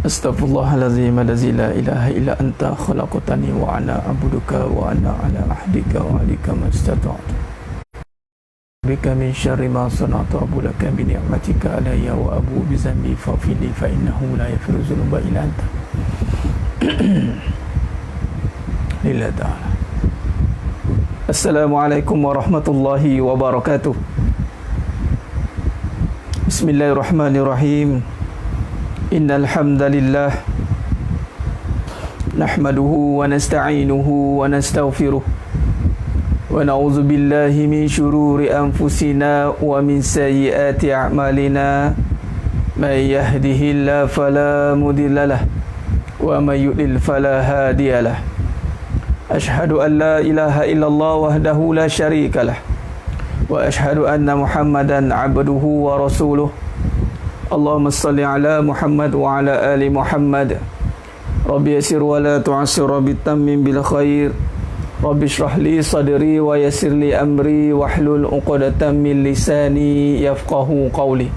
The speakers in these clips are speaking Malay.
Astaghfirullahalazim allazi la ilaha illa anta khalaqtani wa ana abuduka wa ana ala ahdika wa alika mastata'tu bika min syarri ma sana'tu abulaka bi ni'matika alayya wa abu bi zambi fa'fili fa innahu la yaghfiru dzunuba illa anta lillahi ta'ala. Assalamualaikum warahmatullahi wabarakatuh. Bismillahirrahmanirrahim. Innal hamdalillah nahmaduhu wa nasta'inuhu wa nastaghfiruh wa na'udzu billahi min shururi anfusina wa min sayyiati a'malina may yahdihillahu fala mudilla lahu wa may yudlil fala hadiya lahu. Ashhadu an la ilaha illallah wahdahu la syarika lah wa ashhadu anna Muhammadan 'abduhu wa rasuluh. Allahumma salli ala Muhammad wa ala ali Muhammad. Rabbi yassir wa la tu'assir, Rabbi tammim bil khair. Rabbi shrah li sadri wa yassir li amri wahlul 'uqdatam min lisani yafqahu qawli.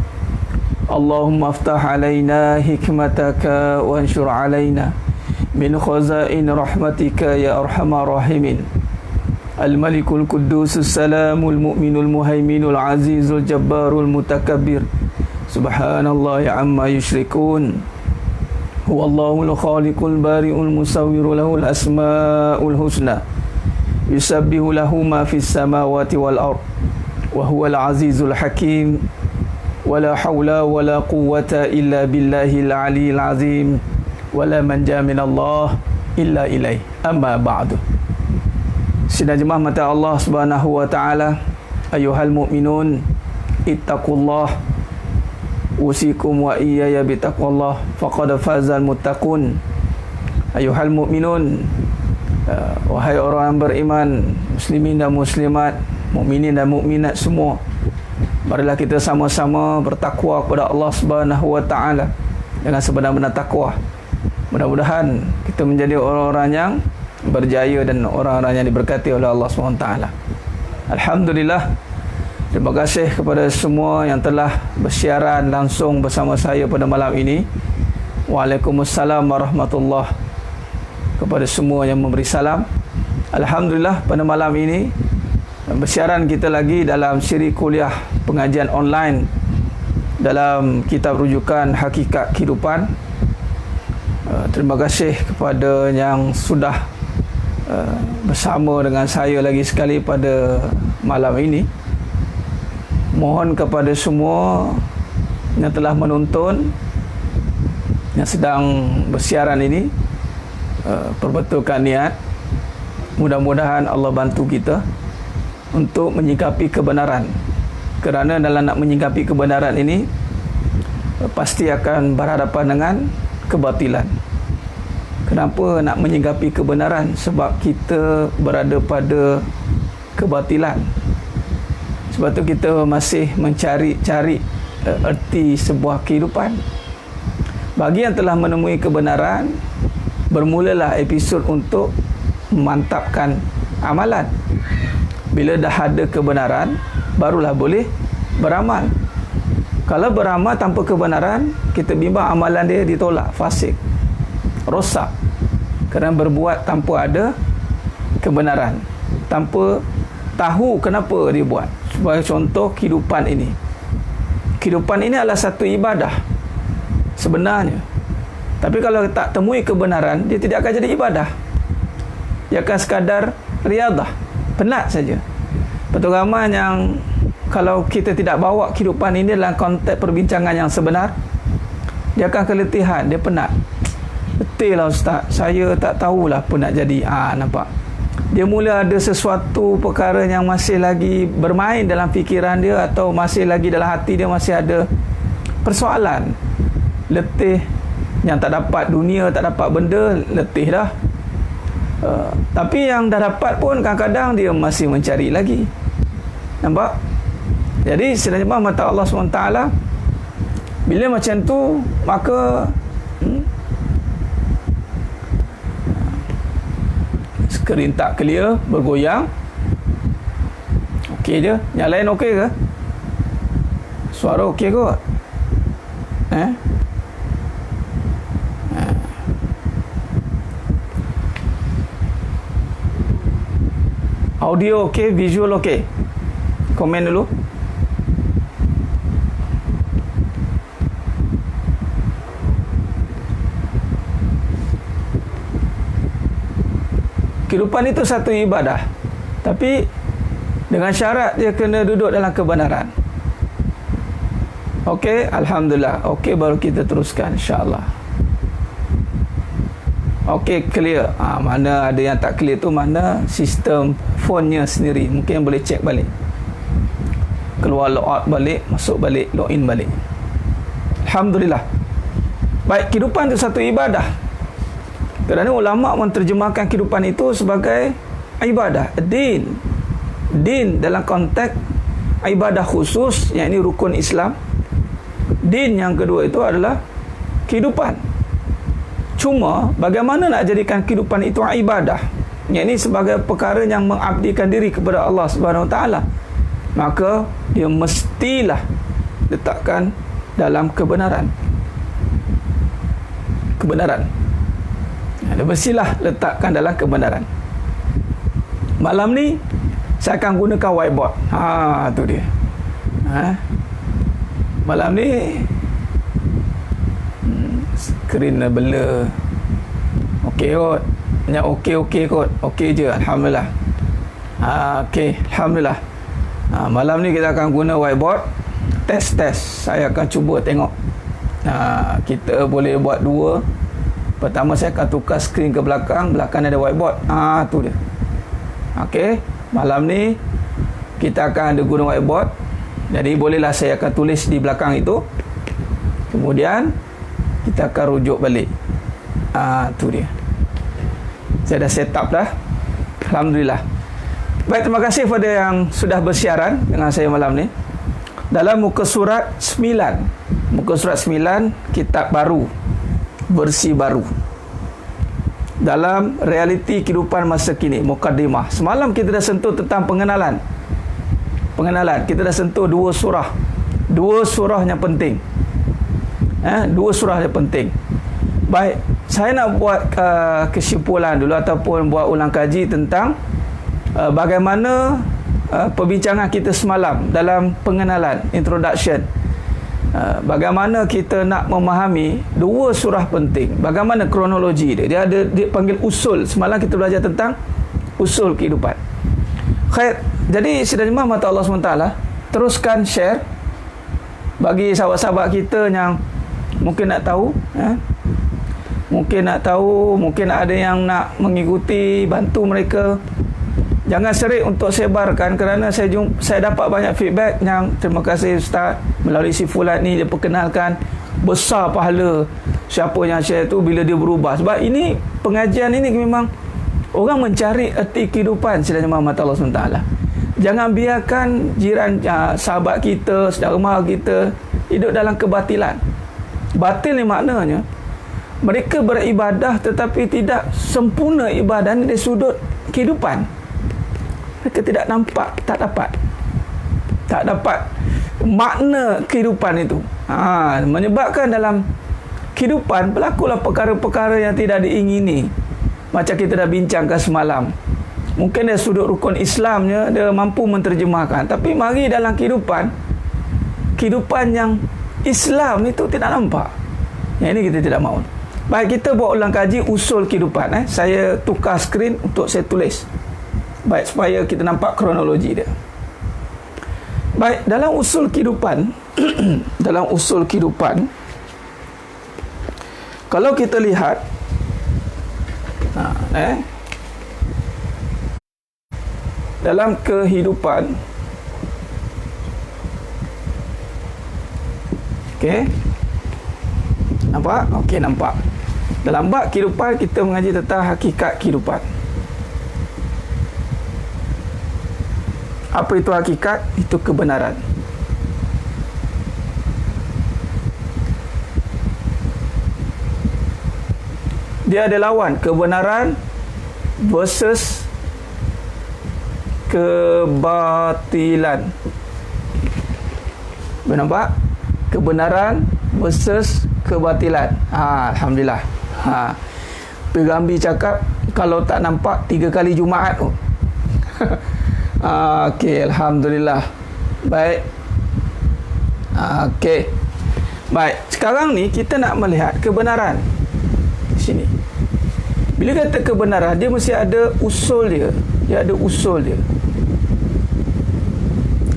Allahumma aftah alaina hikmataka wa anshur alaina min khazain rahmatika ya arhamar rahimin. Al-Malikul Quddusus Salamul Mu'minul Muhaiminul Azizul Jabbarul Mutakabbir. Subhanallah amma yushrikun. Huwallahul khaliqul bari'ul musawwiru lahul asma'ul husna. Yusabbihu lahu ma fis samawati wal ard. Wa huwal azizul hakim. Wala hawla wala quwwata illa billahil aliyyil azim. Wala manja minallah illa ilaih. Amma ba'du. Sidang jemaah mata Allah Subhanahu wa taala, ayyuhal mu'minun ittaqullah. Usikum wa iyaya bitaqwallah faqad fazal muttaqun. Ayuhal mu'minun, wahai orang yang beriman, muslimin dan muslimat, mukminin dan mukminat semua, marilah kita sama-sama bertakwa kepada Allah Subhanahu wa taala dengan sebenar-benar takwa. Mudah-mudahan kita menjadi orang-orang yang berjaya dan orang-orang yang diberkati oleh Allah Subhanahu wa taala. Alhamdulillah. Terima kasih kepada semua yang telah bersiaran langsung bersama saya pada malam ini. Waalaikumsalam warahmatullahi. Kepada semua yang memberi salam. Alhamdulillah, pada malam ini bersiaran kita lagi dalam siri kuliah pengajian online dalam kitab rujukan Hakikat Kehidupan. Terima kasih kepada yang sudah bersama dengan saya lagi sekali pada malam ini. Mohon kepada semua yang telah menonton, yang sedang bersiaran ini, perbetulkan niat. Mudah-mudahan Allah bantu kita untuk menyikapi kebenaran. Kerana dalam nak menyikapi kebenaran ini, pasti akan berhadapan dengan kebatilan. Kenapa nak menyikapi kebenaran? Sebab kita berada pada kebatilan. Sebab tu kita masih mencari-cari erti sebuah kehidupan. Bagi yang telah menemui kebenaran, bermulalah episod untuk memantapkan amalan. Bila dah ada kebenaran, barulah boleh beramal. Kalau beramal tanpa kebenaran, kita bimbang amalan dia ditolak, fasik, rosak. Kerana berbuat tanpa ada kebenaran, tanpa tahu kenapa dia buat. Sebagai contoh, kehidupan ini. Kehidupan ini adalah satu ibadah sebenarnya. Tapi kalau tak temui kebenaran, dia tidak akan jadi ibadah. Dia akan sekadar riadah, penat saja. Betul ramai yang kalau kita tidak bawa kehidupan ini dalam konteks perbincangan yang sebenar, dia akan keletihan, dia penat. Betul lah Ustaz, saya tak tahulah apa nak jadi. Nampak? Dia mula ada sesuatu perkara yang masih lagi bermain dalam fikiran dia, atau masih lagi dalam hati dia masih ada persoalan. Letih, yang tak dapat dunia, tak dapat benda, letih dah. Tapi yang dah dapat pun kadang-kadang dia masih mencari lagi. Nampak? Jadi sedang jemaah mata Allah SWT, bila macam tu, maka skrin tak clear, bergoyang. Okey je. Yang lain okey ke? Suara okey kot? Audio okey, visual okey. Komen dulu. Kehidupan itu satu ibadah, tapi dengan syarat dia kena duduk dalam kebenaran. Okey, alhamdulillah. Okey, baru kita teruskan insya-Allah. Okey, clear. Mana ada yang tak clear tu, mana sistem phone-nya sendiri. Mungkin boleh cek balik. Keluar log out balik, masuk balik, log in balik. Alhamdulillah. Baik, kehidupan itu satu ibadah. Kerana ulama menterjemahkan kehidupan itu sebagai ibadah, din. Din dalam konteks ibadah khusus, yang ini rukun Islam. Din yang kedua itu adalah kehidupan. Cuma bagaimana nak jadikan kehidupan itu ibadah? Yang ini sebagai perkara yang mengabdikan diri kepada Allah Subhanahu Wa Taala. Maka dia mestilah letakkan dalam kebenaran. Kebenaran. Dia mestilah letakkan dalam kebenaran. Malam ni saya akan gunakan whiteboard. Tu dia. Malam ni skrin blur. Okey kot. Banyak okey kot. Okey je, alhamdulillah. Okey, alhamdulillah. Malam ni kita akan guna whiteboard. Test. Saya akan cuba tengok. Kita boleh buat dua. Pertama saya akan tukar skrin ke belakang. Belakang ada whiteboard. Tu dia. Okey, malam ni kita akan ada guna whiteboard. Jadi bolehlah saya akan tulis di belakang itu. Kemudian kita akan rujuk balik. Tu dia. Saya dah set up dah. Alhamdulillah. Baik, terima kasih kepada yang sudah bersiaran dengan saya malam ni. Dalam muka surat 9. Muka surat 9, kitab baru. Versi baru. Dalam realiti kehidupan masa kini, Muqaddimah. Semalam kita dah sentuh tentang pengenalan. Kita dah sentuh dua surah. Dua surah yang penting. Dua surah yang penting. Baik, saya nak buat kesimpulan dulu ataupun buat ulang kaji tentang bagaimana perbincangan kita semalam dalam pengenalan, introduction. Bagaimana kita nak memahami dua surah penting, bagaimana kronologi dia panggil usul. Semalam kita belajar tentang usul kehidupan. Khair, jadi sidang jemaah mata Allah SWT, teruskan share bagi sahabat-sahabat kita yang mungkin nak tahu, mungkin ada yang nak mengikuti, bantu mereka. Jangan serik untuk sebarkan, kerana saya dapat banyak feedback yang terima kasih Ustaz, melalui si Fulan ni dia perkenalkan, besar pahala siapa yang share tu bila dia berubah. Sebab ini pengajian ini memang orang mencari erti kehidupan sedang mata Allah SWT. Jangan biarkan jiran, sahabat kita, saudara mara kita hidup dalam kebatilan. Batil ni maknanya mereka beribadah tetapi tidak sempurna ibadah dari sudut kehidupan. Mereka tidak nampak, tak dapat makna kehidupan itu. Menyebabkan dalam kehidupan berlakulah perkara-perkara yang tidak diingini. Macam kita dah bincangkan semalam. Mungkin dari sudut rukun Islamnya dia mampu menterjemahkan, tapi mari dalam kehidupan yang Islam itu tidak nampak. Yang ini kita tidak mahu. Baik, kita buat ulang kaji usul kehidupan. Saya tukar skrin untuk saya tulis. Baik, supaya kita nampak kronologi dia. Baik, dalam usul kehidupan dalam usul kehidupan, kalau kita lihat dalam kehidupan, okey, nampak? Okey, nampak. Dalam bab kehidupan kita mengaji tentang hakikat kehidupan. Apa itu hakikat? Itu kebenaran. Dia ada lawan, kebenaran versus kebatilan. Nampak? Kebenaran versus kebatilan. Alhamdulillah. Perambi cakap kalau tak nampak 3 kali Jumaat. Okey, alhamdulillah. Baik. Okey. Baik, sekarang ni kita nak melihat kebenaran. Di sini. Bila kata kebenaran, dia mesti ada usul dia. Dia ada usul dia.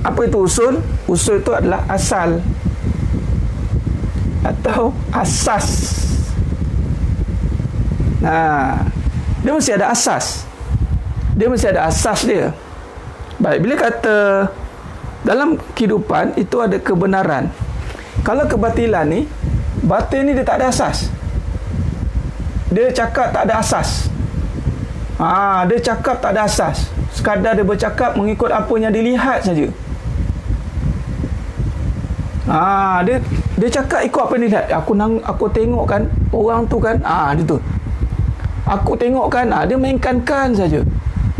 Apa itu usul? Usul itu adalah asal atau asas. Nah, dia mesti ada asas. Dia mesti ada asas dia. Baik, bila kata dalam kehidupan itu ada kebenaran. Kalau kebatilan ni, batil ni dia tak ada asas. Dia cakap tak ada asas. Dia cakap tak ada asas. Sekadar dia bercakap mengikut apa yang dilihat saja. Dia cakap ikut apa yang dilihat. Aku tengok kan orang tu kan. Dia tu. Aku tengok kan. Dia mainkan saja.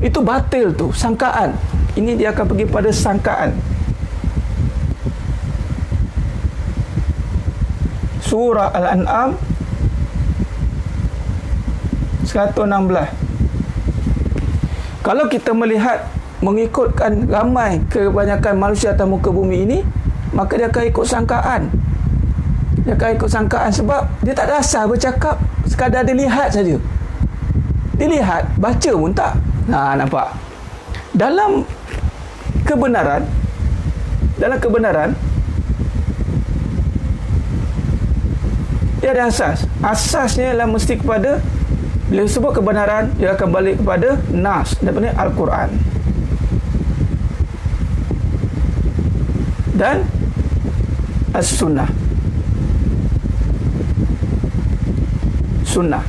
Itu batil tu, sangkaan. Ini dia akan pergi pada sangkaan. Surah Al-An'am 116. Kalau kita melihat mengikutkan ramai kebanyakan manusia atas muka bumi ini, maka dia akan ikut sangkaan. Dia akan ikut sangkaan sebab dia tak ada asal bercakap, sekadar dilihat saja. Dilihat, baca pun tak. Nampak? Dalam kebenaran, dia ada asas. Asasnya ialah mesti kepada, bila sebut kebenaran, dia akan balik kepada nas daripada Al-Quran dan As-Sunnah. Sunnah.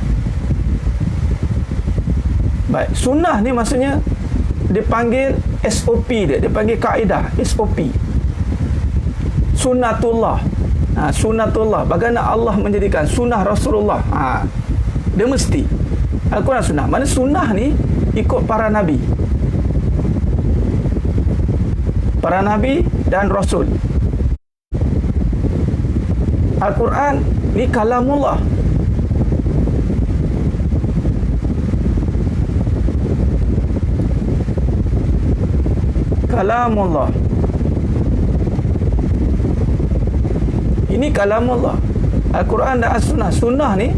Baik, sunnah ni maksudnya dipanggil SOP dia panggil kaedah SOP. Sunnatullah. Sunnatullah, bagaimana Allah menjadikan sunnah Rasulullah. Dia mesti Al-Quran sunnah. Mana sunnah ni ikut para nabi. Para nabi dan rasul. Al-Quran ni kalamullah. Kalamullah. Ini kalamullah. Al-Quran dan As-Sunnah. Sunnah ni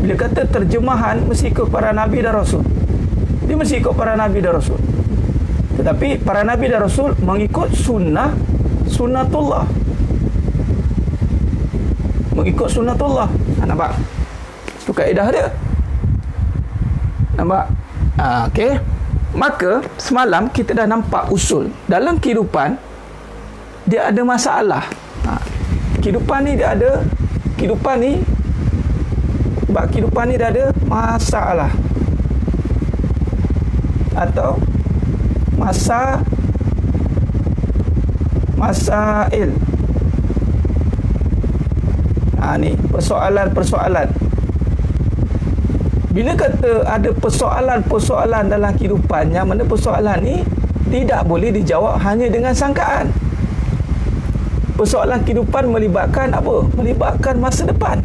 bila kata terjemahan mesti ikut para nabi dan rasul. Dia mesti ikut para nabi dan rasul. Tetapi para nabi dan rasul mengikut sunnah, sunnatullah. Mengikut sunnatullah. Nampak? Itu kaedah dia. Nampak? Okey. Maka semalam kita dah nampak usul. Dalam kehidupan dia ada masalah. Kehidupan ni dia ada, kehidupan ni dia ada masalah atau masail. Ni persoalan-persoalan. Bila kata ada persoalan-persoalan dalam kehidupan, yang mana persoalan ni tidak boleh dijawab hanya dengan sangkaan. Persoalan kehidupan melibatkan apa? Melibatkan masa depan.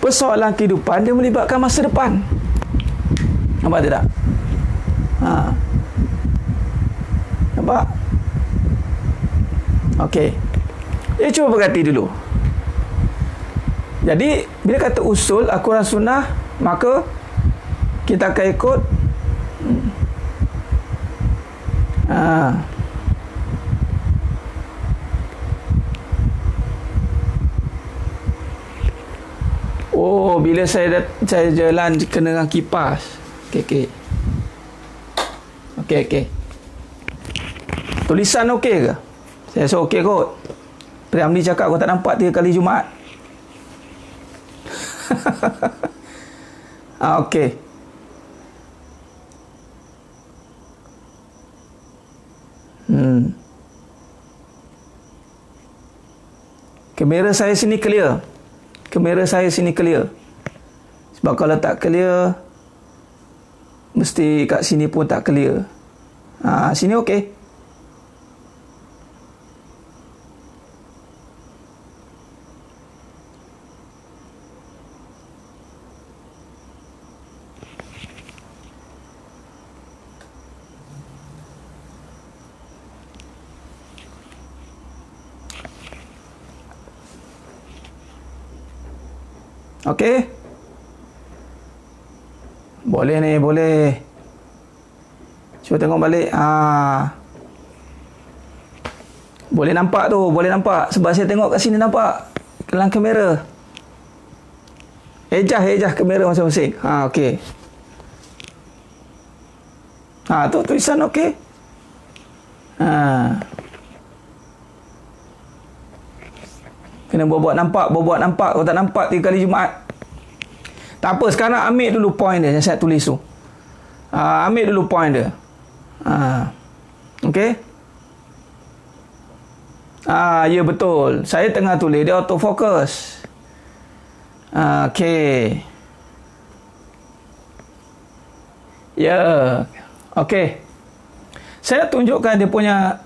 Persoalan kehidupan dia melibatkan masa depan. Nampak tak? Nampak? Okey. Cuba berhati dulu. Jadi, bila kata usul Al-Quran Sunnah, maka kita akan ikut bila saya jalan kena dengan kipas. Okey. Tulisan okey ke? Saya rasa okey kot. Priamli cakap kau tak nampak 3 kali Jumaat. Okey. Kamera saya sini clear. Sebab kalau tak clear, mesti kat sini pun tak clear. Sini okey. Okey? Boleh ni, boleh. Cuba tengok balik. Boleh nampak tu, boleh nampak. Sebab saya tengok kat sini nampak dalam kamera. Ejah kamera masing-masing. Okey. Tu tulisan okey. Kena buat nampak. Kalau tak nampak 3 kali Jumaat. Tak apa, sekarang ambil dulu point dia yang saya tulis tu. Ambil dulu point dia. Okey. Ya betul. Saya tengah tulis, dia autofocus. Okey. Ya. Okey. Saya nak tunjukkan dia punya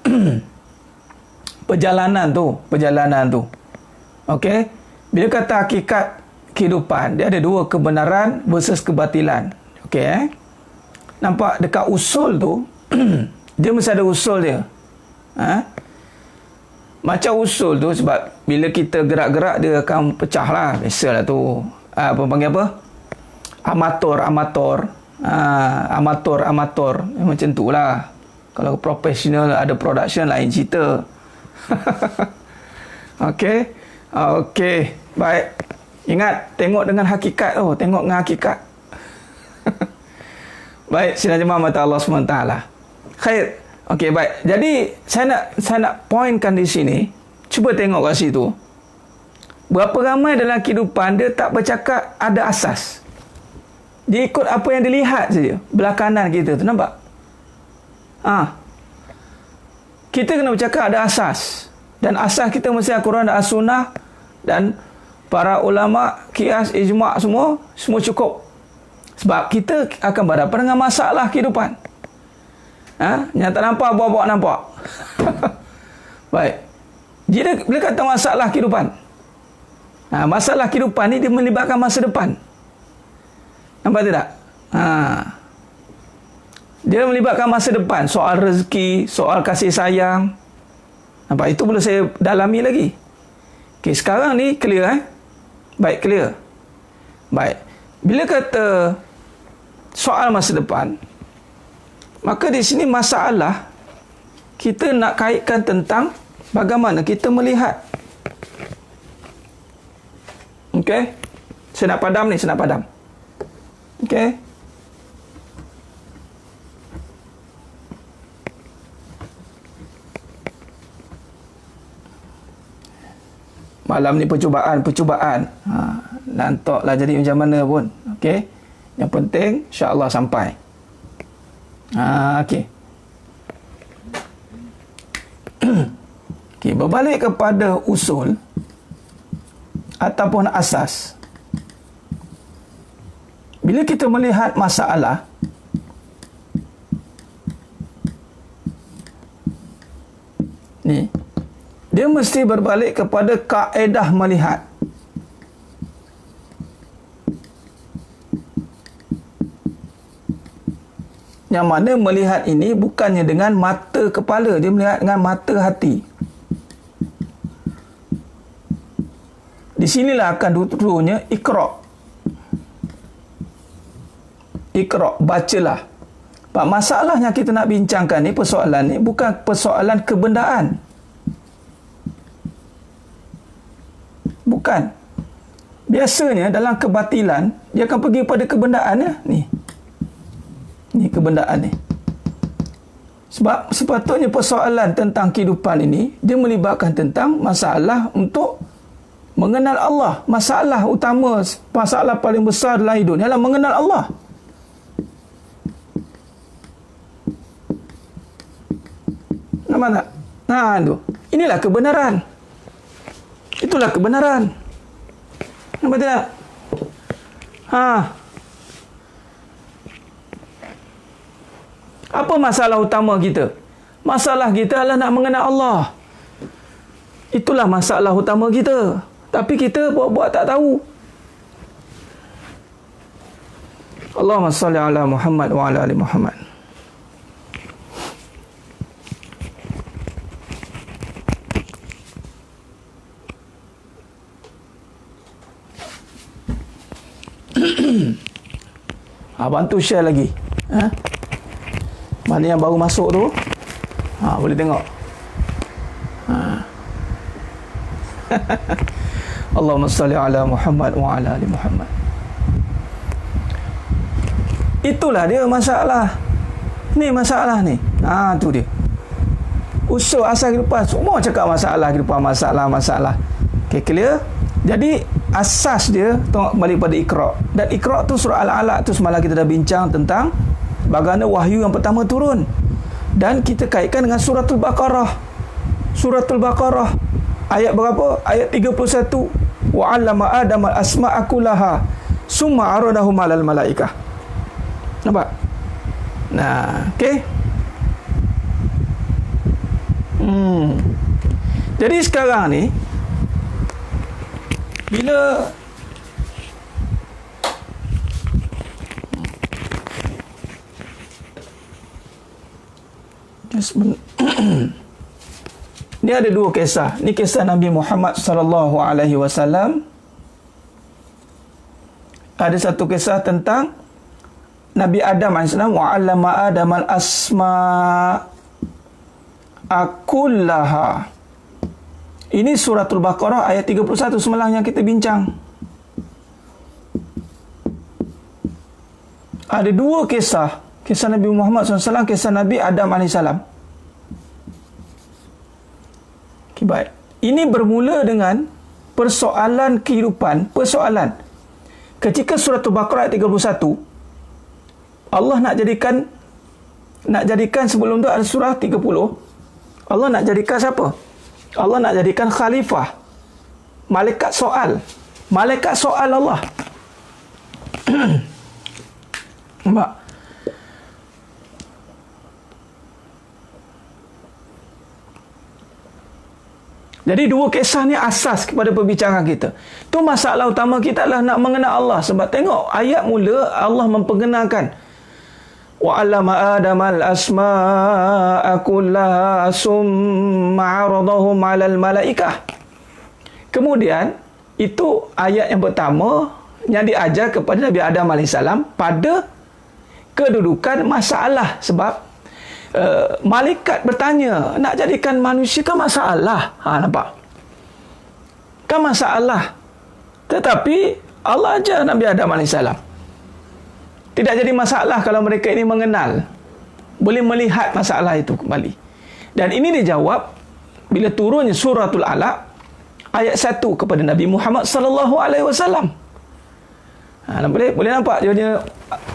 perjalanan tu. Okey. Bila kata hakikat kehidupan, dia ada 2, kebenaran versus kebatilan. Okey. Nampak dekat usul tu, dia mesti ada usul dia. Macam usul tu, sebab bila kita gerak-gerak dia akan pecah lah. Biasalah tu. Apa panggil apa? Amator. Macam tu lah. Kalau profesional ada production, lain cerita. Okey. Baik. Ingat, tengok dengan hakikat tu. Tengok dengan hakikat. Baik, sidang jemaah mata Allah SWT. Khair. Okey, baik. Jadi, saya nak pointkan di sini. Cuba tengok kat situ. Berapa ramai dalam kehidupan dia tak bercakap ada asas. Dia ikut apa yang dilihat saja. Belah kanan kita tu, nampak? Kita kena bercakap ada asas. Dan asas kita mesti Al-Quran dan As-Sunnah. Dan para ulama, qiyas, ijma' semua cukup. Sebab kita akan berhadapan dengan masalah kehidupan. Yang tak nampak, bawa-bawa nampak. Baik. Bila kata masalah kehidupan, masalah kehidupan ni dia melibatkan masa depan. Nampak tidak? Dia melibatkan masa depan. Soal rezeki, soal kasih sayang. Nampak? Itu perlu saya dalami lagi. Okey, sekarang ni clear Baik, clear. Baik. Bila kata soal masa depan, maka di sini masalah kita nak kaitkan tentang bagaimana kita melihat. Okey? Saya nak padam. Okey? Malam ni percubaan. Lantaklah jadi macam mana pun. Okey? Yang penting insya-Allah sampai. Okey. Okey, berbalik kepada usul ataupun asas. Bila kita melihat masalah, ni dia mesti berbalik kepada kaedah melihat. Yang mana melihat ini bukannya dengan mata kepala, dia melihat dengan mata hati. Di sinilah akan turunnya Iqra'. Iqra', bacalah. Pak, masalahnya kita nak bincangkan ni, persoalan ni bukan persoalan kebendaan. Bukan. Biasanya dalam kebatilan dia akan pergi pada kebendaan ya. Ni kebendaan ni. Sebab sepatutnya persoalan tentang kehidupan ini dia melibatkan tentang masalah untuk mengenal Allah. Masalah utama, masalah paling besar dalam hidup ialah mengenal Allah. Nampak tak? Tu. Inilah kebenaran. Itulah kebenaran. Nampak tak? Apa masalah utama kita? Masalah kita adalah nak mengenal Allah. Itulah masalah utama kita. Tapi kita buat-buat tak tahu. Allahumma salli ala Muhammad wa ala ali Muhammad. Bantu share lagi. Mana yang baru masuk tu, boleh tengok. Allahumma salli ala Muhammad wa ala ali Muhammad. Itulah dia masalah. Ni masalah ni. Tu dia. Usul asal kehidupan. Semua cakap masalah kehidupan, masalah. Okay, clear? Jadi asas dia tengok kembali pada Iqra. Dan Iqra tu surah Al-Alaq tu semalam kita dah bincang tentang bagaimana wahyu yang pertama turun. Dan kita kaitkan dengan suratul Baqarah. Suratul Baqarah ayat berapa? Ayat 31. Wa 'allama Adam al-asma'a kullaha summa 'aradahum 'alal malaikah. Nampak? Nah, okey. Jadi sekarang ni bila ni ada dua kisah. Ni kisah Nabi Muhammad sallallahu alaihi wasallam. Ada satu kisah tentang Nabi Adam AS. Wa 'allama Adam al-asma'a kullaha. Ini suratul Baqarah ayat 31 semalam yang kita bincang. Ada dua kisah. Kisah Nabi Muhammad SAW, kisah Nabi Adam AS. Okay, baik. Ini bermula dengan persoalan kehidupan. Persoalan. Ketika suratul Baqarah ayat 31, Allah nak jadikan sebelum tu ada surah 30. Allah nak jadikan siapa? Allah nak jadikan khalifah. Malaikat soal. Malaikat soal Allah. Nampak? Jadi dua kisah ni asas kepada perbincangan kita. Tu masalah utama kita adalah nak mengenal Allah. Sebab tengok ayat mula Allah memperkenalkan wa 'allama Adam al-asma'a kullaha summa 'aradahum 'alal malaikah. Kemudian itu ayat yang pertama yang diajar kepada Nabi Adam AS pada kedudukan masalah. Sebab malaikat bertanya, nak jadikan manusia kan masalah. Nampak? Kan masalah. Tetapi Allah ajar Nabi Adam AS. Tidak jadi masalah kalau mereka ini mengenal. Boleh melihat masalah itu kembali. Dan ini dijawab bila turunnya suratul Alaq ayat 1 kepada Nabi Muhammad sallallahu alaihi wasallam. Boleh nampak dia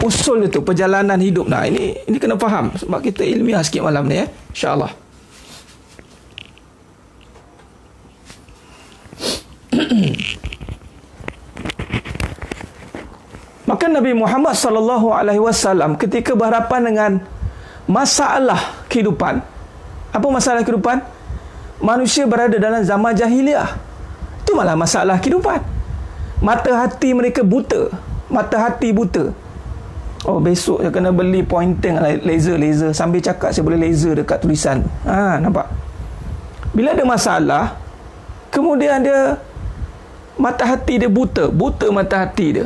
usul itu perjalanan hidup. Nah, ini kena faham sebab kita ilmiah sikit malam ni insya-Allah. Maka Nabi Muhammad sallallahu alaihi wasallam ketika berhadapan dengan masalah kehidupan. Apa masalah kehidupan? Manusia berada dalam zaman jahiliah. Itu malah masalah kehidupan. Mata hati mereka buta. Mata hati buta. Oh, besok saya kena beli pointing laser. Sambil cakap saya boleh laser dekat tulisan. Nampak? Bila ada masalah, kemudian dia mata hati dia buta. Buta mata hati dia.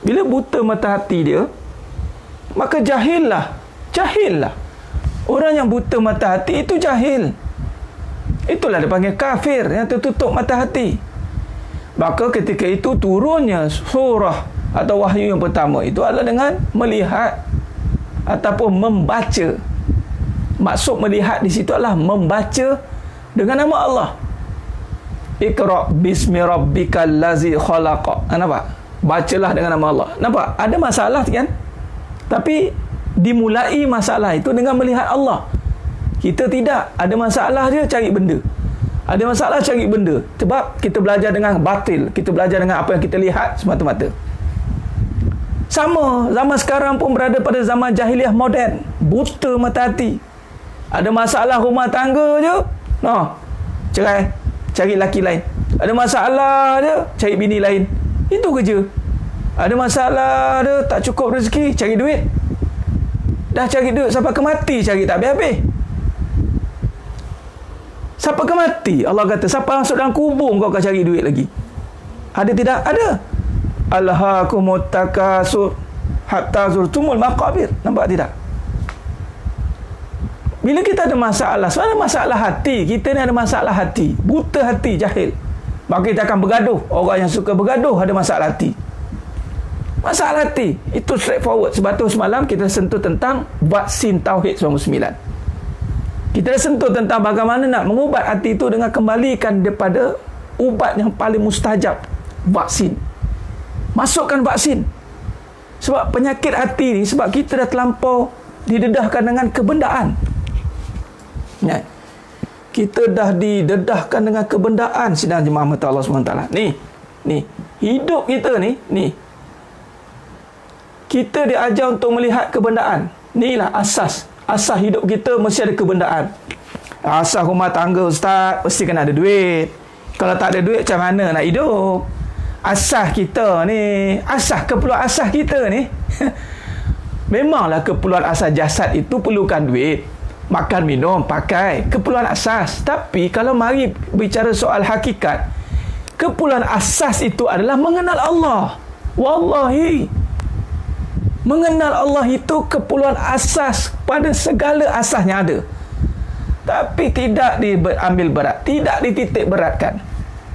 Bila buta mata hati dia, maka jahillah. Orang yang buta mata hati itu jahil. Itulah dia panggil kafir, yang tertutup mata hati. Maka ketika itu turunnya surah atau wahyu yang pertama itu adalah dengan melihat ataupun membaca. Maksud melihat di situ adalah membaca dengan nama Allah. Iqra bismi rabbikal ladzi khalaq. Nampak? Bacalah dengan nama Allah. Nampak? Ada masalah kan? Tapi dimulai masalah itu dengan melihat Allah. Kita tidak. Ada masalah dia cari benda. Ada masalah cari benda. Sebab kita belajar dengan batil. Kita belajar dengan apa yang kita lihat semata-mata. Sama. Zaman sekarang pun berada pada zaman jahiliah moden. Buta mata hati. Ada masalah rumah tangga je. Cerai. Cari laki lain. Ada masalah dia, cari bini lain. Itu kerja. Ada masalah dia, tak cukup rezeki, cari duit. Dah cari duit sampai ke mati, cari tak habis-habis. Sampai ke mati, Allah kata, sampai masuk dalam kubur kau akan cari duit lagi. Ada tidak? Ada. Alhaakumut takasur hatta zurtumul maqabir. Nampak tidak? Bila kita ada masalah, sebenarnya masalah hati, kita ni ada masalah hati, buta hati, jahil, maka kita akan bergaduh. Orang yang suka bergaduh ada masalah hati. Masalah hati itu straightforward. Sebab tu semalam kita sentuh tentang vaksin Tauhid 99. Kita dah sentuh tentang bagaimana nak mengubat hati itu dengan kembalikan daripada ubat yang paling mustajab, vaksin. Masukkan vaksin. Sebab penyakit hati ni, sebab kita dah terlampau didedahkan dengan kebendaan. Ya. Kita dah didedahkan dengan kebendaan, sidang jemaah mata Allah SWT. Ni hidup kita ni, kita diajar untuk melihat kebendaan. Inilah asas hidup kita, mesti ada kebendaan. Asas rumah tangga, ustaz, mesti kena ada duit. Kalau tak ada duit, macam mana nak hidup? Asas kita ni, keperluan asas kita ni memanglah keperluan asas jasad itu perlukan duit. Makan, minum, pakai, keperluan asas. Tapi kalau mari bicara soal hakikat, keperluan asas itu adalah mengenal Allah. Wallahi, mengenal Allah itu keperluan asas pada segala asas yang ada. Tapi tidak diambil berat, tidak dititik beratkan.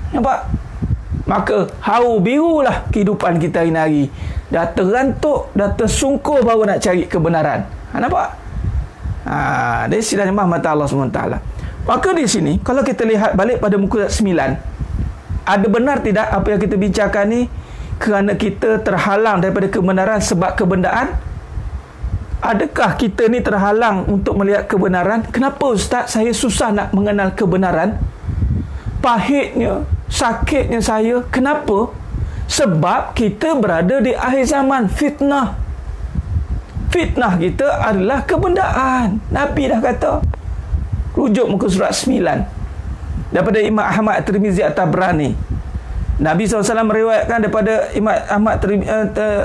Nampak? Maka hau birulah kehidupan kita hari-hari. Dah terantuk, dah tersungkur baru nak cari kebenaran. Nampak? Dari sidang jemaah mata Allah SWT. Maka di sini, kalau kita lihat balik pada muka 9, ada benar tidak apa yang kita bincangkan ni kerana kita terhalang daripada kebenaran sebab kebendaan? Adakah kita ni terhalang untuk melihat kebenaran? Kenapa ustaz saya susah nak mengenal kebenaran? Pahitnya, sakitnya saya. Kenapa? Sebab kita berada di akhir zaman. Fitnah kita adalah kebendaan. Nabi dah kata. Rujuk muka surat 9 daripada Imam Ahmad Tirmizi At-Tabrani. Nabi SAW meriwayatkan daripada Imam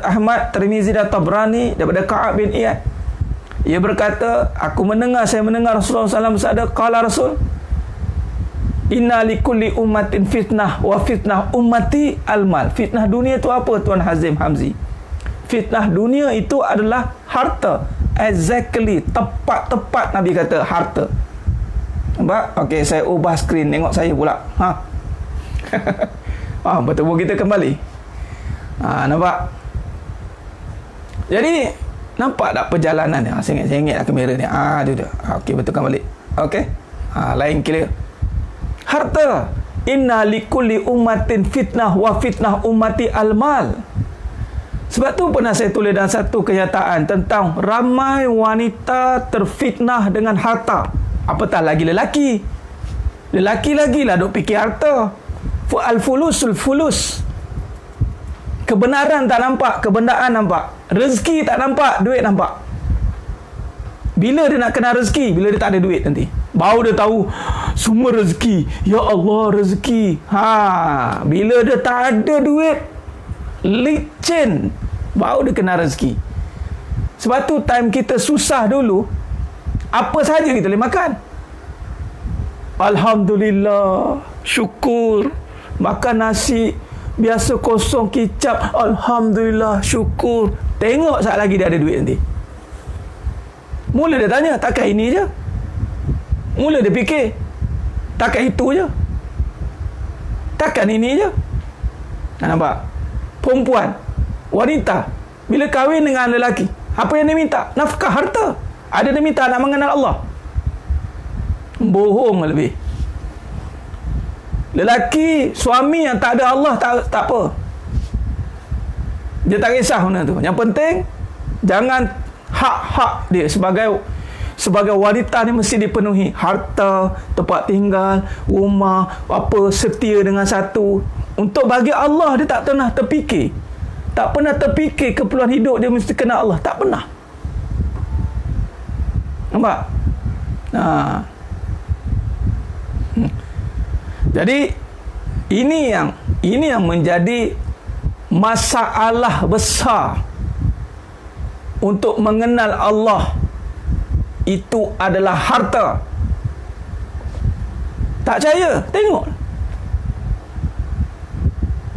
Ahmad Tirmizi At-Tabrani daripada Ka'ab bin Iyad. Ia berkata, saya mendengar Rasulullah SAW bersabda, qala Rasul, inna likulli ummatin fitnah wa fitnah ummati al-mal. Fitnah dunia itu apa, Tuan Hazim Hamzi? Fitnah dunia itu adalah harta. Exactly, tepat Nabi kata harta. Nampak? Okey, saya ubah skrin, tengok saya pula. Bertemu kita kembali. Nampak? Jadi nampak tak perjalanan ni? Sengit-sengit lah kamera ni. Dia. Okey, betulkan balik. Okey. Lain clear. Harta. Inna likulli ummatin fitnah wa fitnah ummati al-mal. Sebab tu pernah saya tulis dalam satu kenyataan tentang ramai wanita terfitnah dengan harta. Apatah lagi lelaki. Lelaki lagilah duk fikir harta. Al-fulusul fulus. Kebenaran tak nampak, kebendaan nampak. Rezeki tak nampak, duit nampak. Bila dia nak kenal rezeki? Bila dia tak ada duit nanti. Baru dia tahu semua rezeki. Ya Allah, rezeki. Bila dia tak ada duit, licin, baru dia kenal rezeki. Sebab tu time kita susah dulu, apa saja kita boleh makan. Alhamdulillah, syukur. Makan nasi biasa kosong kicap, alhamdulillah, syukur. Tengok saat lagi dia ada duit nanti. Mula dia tanya, takkan ini je? Mula dia fikir, takkan itu je? Takkan ini je? Nampak? Perempuan, wanita, bila kahwin dengan lelaki, apa yang dia minta? Nafkah, harta. Ada dia minta nak mengenal Allah. Bohong lebih. Lelaki, suami yang tak ada Allah, tak apa. Dia tak kisah mana tu. Yang penting, jangan hak-hak dia sebagai wanita ni mesti dipenuhi. Harta, tempat tinggal, rumah, apa, setia dengan satu. Untuk bagi Allah, dia tak pernah terfikir. Tak pernah terfikir keperluan hidup dia mesti kena Allah. Tak pernah. Nampak? Jadi ini yang menjadi masalah besar untuk mengenal Allah. Itu adalah harta. Tak percaya?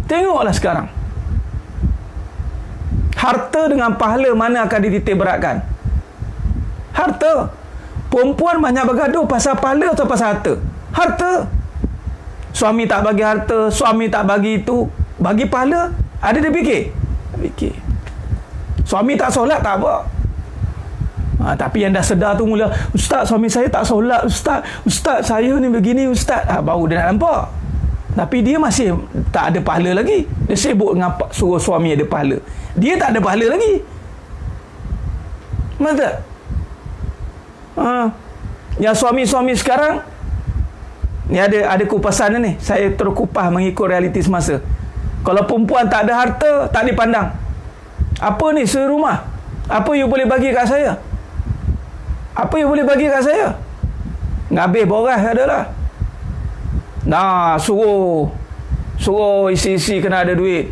Tengoklah sekarang. Harta dengan pahala mana akan dititik beratkan? Harta. Perempuan banyak bergaduh pasal pahala atau pasal harta? Harta. Suami tak bagi harta, suami tak bagi itu, bagi pahala. Ada dia fikir? Fikir. Suami tak solat tak apa. Tapi yang dah sedar tu mula, Ustaz, suami saya tak solat, Ustaz saya ni begini, Ustaz. Baru dia nak nampak. Tapi dia masih tak ada pahala lagi. Dia sibuk dengan suruh suami ada pahala. Dia tak ada pahala lagi. Betul? Yang suami-suami sekarang ni ada kupasan ni. Saya terus kupas mengikut realiti semasa. Kalau perempuan tak ada harta, tak dipandang. Apa ni serumah? Apa you boleh bagi kat saya? Apa you boleh bagi kat saya? Ngabih boras adalah. Nah, suruh isi-isi kena ada duit.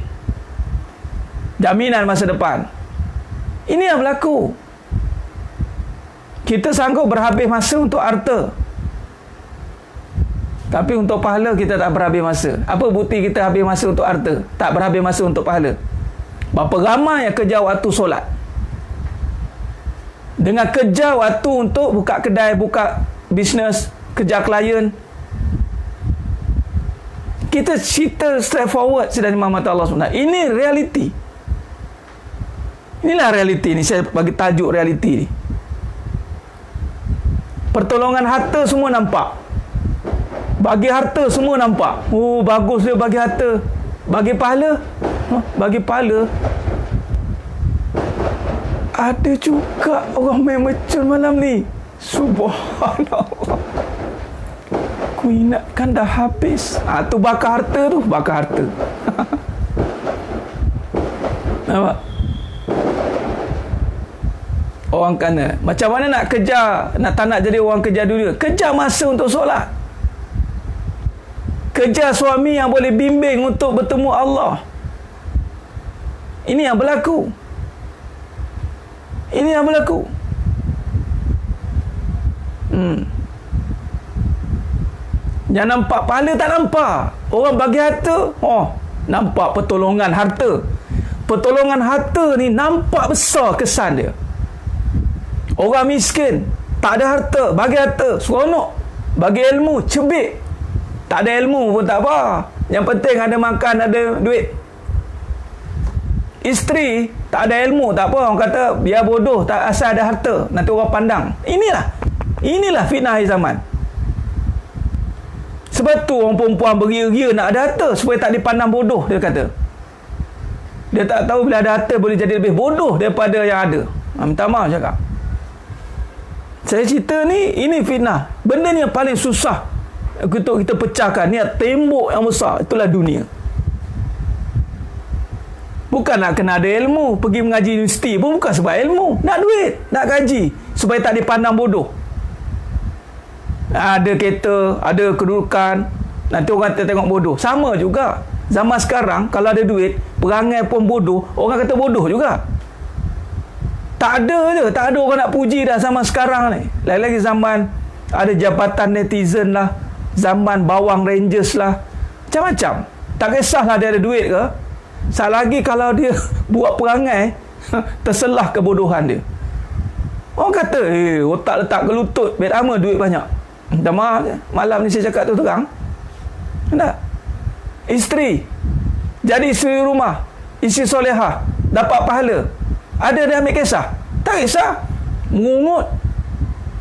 Jaminan masa depan. Ini yang berlaku. Kita sanggup berhabis masa untuk harta, tapi untuk pahala kita tak berhabis masa. Apa bukti kita habis masa untuk harta, tak berhabis masa untuk pahala? Berapa ramai yang kejar waktu solat, dengan kejar waktu untuk buka kedai, buka bisnes, kejar klien. Kita cerita straightforward sedang Imam Allah SWT. Ini realiti. Inilah realiti ni. Saya bagi tajuk realiti ni. Pertolongan harta semua nampak. Bagi harta semua nampak. Oh, bagus dia bagi harta. Bagi pahala? Bagi pahala. Ada juga orang main mecun malam ni. Subhanallah. Aku ingatkan dah habis. Tu bakar harta tu. Bakar harta. Nampak? Orang kana. Macam mana nak kejar, tak nak jadi orang kejar dunia? Kejar masa untuk solat. Kejar suami yang boleh bimbing untuk bertemu Allah. Ini yang berlaku. Ini yang berlaku. Yang nampak pahala tak nampak. Orang bagi harta, nampak pertolongan harta. Pertolongan harta ni nampak besar kesan dia. Orang miskin, tak ada harta, bagi harta, seronok. Bagi ilmu, cebik. Tak ada ilmu pun tak apa. Yang penting ada makan, ada duit. Isteri, tak ada ilmu, tak apa. Orang kata, biar bodoh, tak asal ada harta. Nanti orang pandang. Inilah fitnah akhir zaman. Sebab tu orang perempuan beria-ria nak ada harta, supaya tak dipandang bodoh, dia kata. Dia tak tahu bila ada harta boleh jadi lebih bodoh daripada yang ada. Minta maaf cakap. Saya cerita ni, ini fitnah. Benda ni yang paling susah untuk kita pecahkan. Ni tembok yang besar. Itulah dunia. Bukan nak kena ada ilmu. Pergi mengaji universiti pun bukan sebab ilmu. Nak duit, nak gaji, supaya tak dipandang bodoh. Ada kereta, ada kedudukan, nanti orang tengok bodoh. Sama juga. Zaman sekarang, kalau ada duit, perangai pun bodoh, orang kata bodoh juga. Tak ada je. Tak ada orang nak puji dah zaman sekarang ni. Lagi-lagi zaman ada jabatan netizen lah, zaman bawang rangers lah, macam-macam. Tak kisahlah dia ada duit ke. Selagi kalau dia buat perangai, terselah kebodohan dia. Orang kata, otak letak ke lutut, biar lama duit banyak. Minta maaf, malam ni saya cakap tu terang. Tak? Isteri, jadi isteri rumah, isteri solehah, dapat pahala. Ada dia ambil kisah? Tak kisah. Mengungut.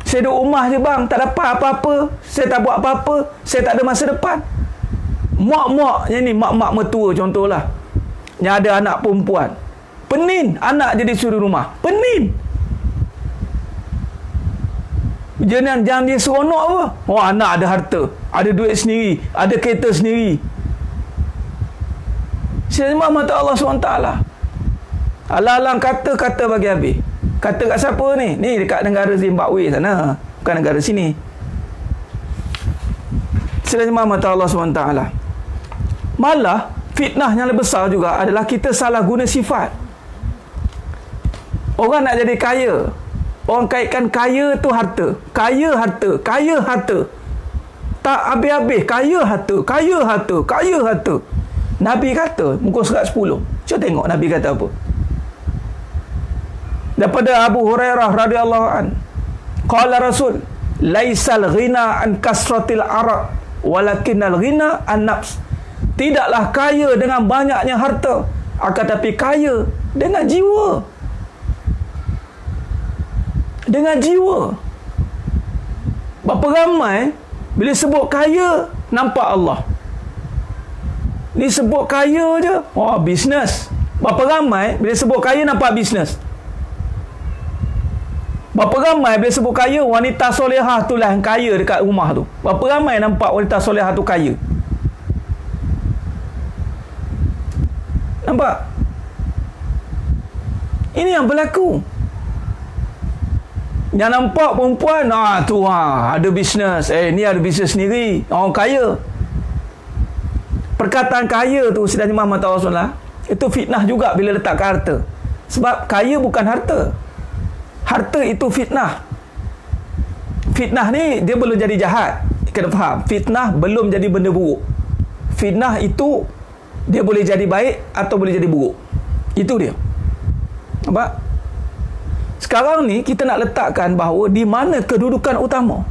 Saya duduk rumah je bang, tak dapat apa-apa. Saya tak buat apa-apa. Saya tak ada masa depan. Mak-mak yang ni, mak-mak mertua contohlah, yang ada anak perempuan, penin anak jadi suri rumah. Penin. Jangan dia seronok apa? Anak ada harta, ada duit sendiri, ada kereta sendiri. Saya mata Allah SWT. Alang-alang kata-kata bagi habis. Kata kat siapa ni? Ni dekat negara Zimbabwe sana, bukan negara sini. Selagi mata Allah SWT. Malah fitnah yang lebih besar juga adalah kita salah guna sifat. Orang nak jadi kaya, orang kaitkan kaya tu harta. Kaya harta, kaya harta. Tak habis-habis. Kaya harta, kaya harta, kaya harta. Nabi kata, muka surat 10. Cuba tengok Nabi kata apa. Daripada Abu Hurairah radhiyallahu an, qala Rasul, laisal ghina an kasratil araq, walakinnal ghina an nafs. Tidaklah kaya dengan banyaknya harta, akan tapi kaya dengan jiwa. Dengan jiwa. Berapa ramai bila sebut kaya nampak Allah. Disebut kaya je, oh bisnes. Berapa ramai bila sebut kaya nampak bisnes. Berapa ramai bila sebut kaya, wanita solehah tu lah yang kaya dekat rumah tu. Berapa ramai nampak wanita solehah tu kaya. Nampak? Ini yang berlaku. Yang nampak perempuan, tu ada bisnes. Ni ada bisnes sendiri. Orang kaya. Perkataan kaya tu, Sidang Jemaah Mata Rasulullah, itu fitnah juga bila letak ke harta. Sebab kaya bukan harta. Harta itu fitnah. Fitnah ni dia belum jadi jahat. Kena faham, fitnah belum jadi benda buruk. Fitnah itu dia boleh jadi baik atau boleh jadi buruk. Itu dia. Nampak? Sekarang ni kita nak letakkan bahawa di mana kedudukan utama.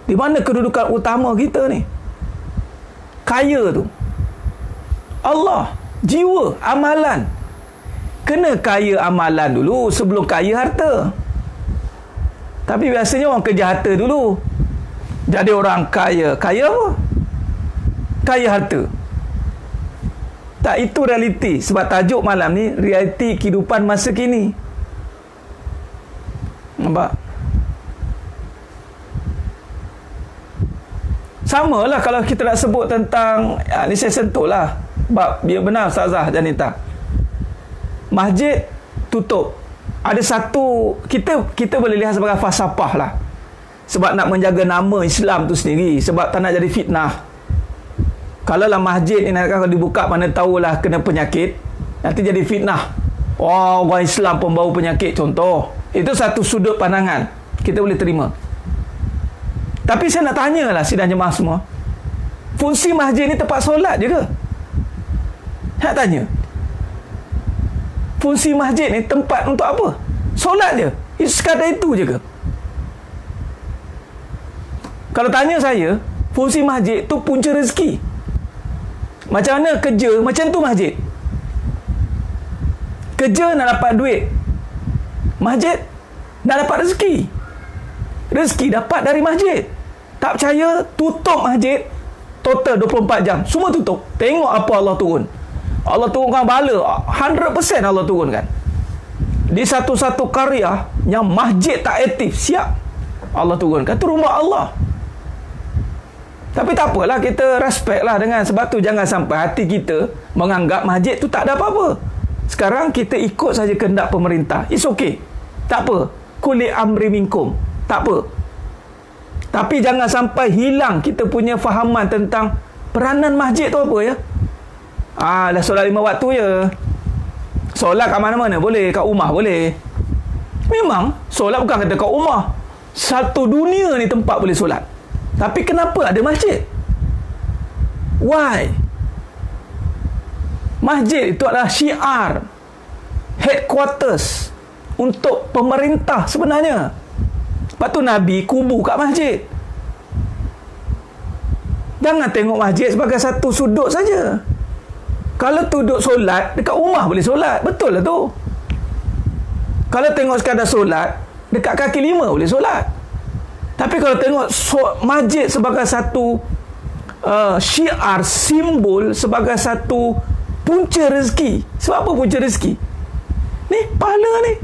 Di mana kedudukan utama kita ni? Kaya tu Allah, jiwa, amalan. Kena kaya amalan dulu sebelum kaya harta. Tapi biasanya orang kerja harta dulu. Jadi orang kaya. Kaya apa? Kaya harta. Tak, itu realiti. Sebab tajuk malam ni, realiti kehidupan masa kini. Nampak? Sama lah kalau kita nak sebut tentang, ni saya sentuh lah. Sebab dia benar Ustazah Janita. Masjid tutup. Ada satu, kita boleh lihat sebagai falsafah lah. Sebab nak menjaga nama Islam tu sendiri. Sebab tak nak jadi fitnah. Kalau lah masjid ni kalau dibuka, mana tahulah kena penyakit, nanti jadi fitnah. Orang Islam pun bau penyakit, contoh. Itu satu sudut pandangan, kita boleh terima. Tapi saya nak tanyalah sidang jemaah semua, fungsi masjid ni tempat solat je ke? Saya nak tanya, fungsi masjid ni tempat untuk apa? Solat je? Sekadar itu je ke? Kalau tanya saya, fungsi masjid tu punca rezeki. Macam mana kerja, macam tu masjid. Kerja nak dapat duit, masjid nak dapat rezeki. Rezeki dapat dari masjid. Tak percaya, tutup masjid total 24 jam, semua tutup. Tengok apa Allah turun. Allah turunkan bala 100% Allah turunkan. Di satu-satu karya yang masjid tak aktif, siap Allah turunkan. Itu rumah Allah. Tapi tak apalah, kita respect lah dengan. Sebab tu jangan sampai hati kita menganggap masjid tu tak ada apa-apa. Sekarang kita ikut saja kehendak pemerintah. It's okay, tak apa. Kuli amri minkum, tak apa. Tapi jangan sampai hilang kita punya fahaman tentang peranan masjid tu apa ya. Dah solat 5 waktu je. Solat kat mana-mana boleh, kat rumah boleh. Memang solat bukan kata kat rumah, satu dunia ni tempat boleh solat. Tapi kenapa ada masjid? Why? Masjid itu adalah syiar, headquarters untuk pemerintah sebenarnya. Lepas tu Nabi kubu kat masjid. Jangan tengok masjid sebagai satu sudut saja. Kalau tu duduk solat, dekat rumah boleh solat. Betul lah tu. Kalau tengok sekadar solat, dekat kaki lima boleh solat. Tapi kalau tengok masjid sebagai satu syiar, simbol, sebagai satu punca rezeki. Sebab apa punca rezeki? Ni, pahala ni.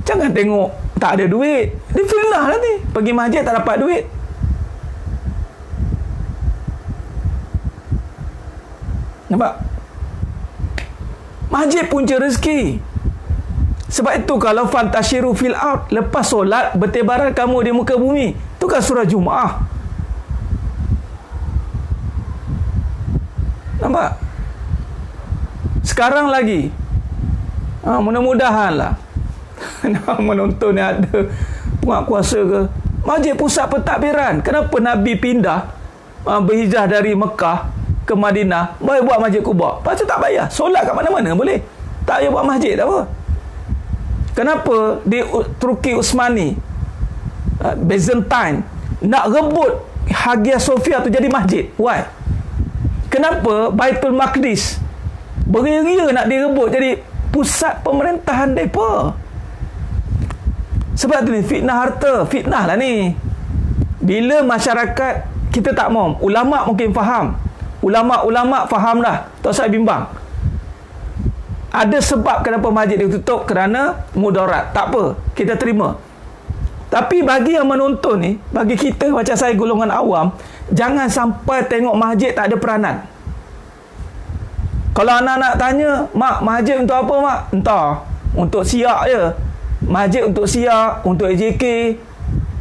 Jangan tengok tak ada duit, dia fitnah nanti. Pergi masjid tak dapat duit. Nampak? Masjid punca rezeki. Sebab itu kalau fantashiru fil ard, lepas solat bertebaran kamu di muka bumi. Itu kan surah Jumaah. Nampak? Sekarang lagi mudah-mudahan lah nak menonton ni ada penguatkuasa ke masjid pusat pentadbiran. Kenapa Nabi pindah berhijrah dari Mekah ke Madinah, boleh buat masjid Quba? Lepas tu tak payah solat kat mana-mana boleh. Tak payah buat masjid, tak apa. Kenapa di Turki Utsmani, Byzantine, nak rebut Hagia Sophia tu jadi masjid? Why? Kenapa Baitul Maqdis beria-ria nak direbut jadi pusat pemerintahan mereka? Sebab tu ni fitnah harta, fitnah lah ni. Bila masyarakat kita tak mau, ulama mungkin faham, ulama faham dah, tak usah bimbang. Ada sebab kenapa masjid ditutup, kerana mudarat, tak apa, kita terima. Tapi bagi yang menonton ni, bagi kita macam saya golongan awam, jangan sampai tengok masjid tak ada peranan. Kalau anak-anak tanya, mak, masjid untuk apa mak? Entah, untuk siap je. Masjid untuk siap, untuk AJK,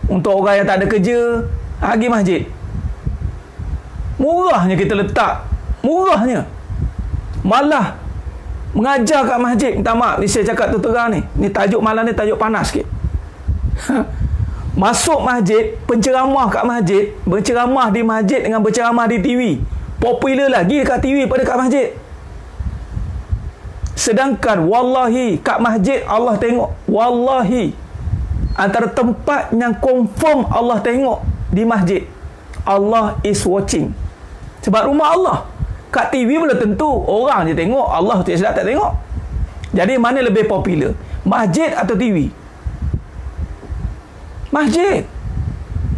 untuk orang yang tak ada kerja, pergi masjid. Murahnya kita letak, murahnya. Malah mengajar kat masjid. Minta maaf, ni saya cakap terang ni. Ni tajuk malam ni tajuk panas sikit. Masuk masjid, penceramah kat masjid, berceramah di masjid dengan berceramah di TV. Popular lagi dekat TV pada kat masjid. Sedangkan wallahi kat masjid Allah tengok, wallahi antara tempat yang confirm Allah tengok di masjid, Allah is watching. Sebab rumah Allah. Kat TV belum tentu orang je tengok, Allah tu sedap tak tengok. Jadi mana lebih popular, masjid atau TV? Masjid.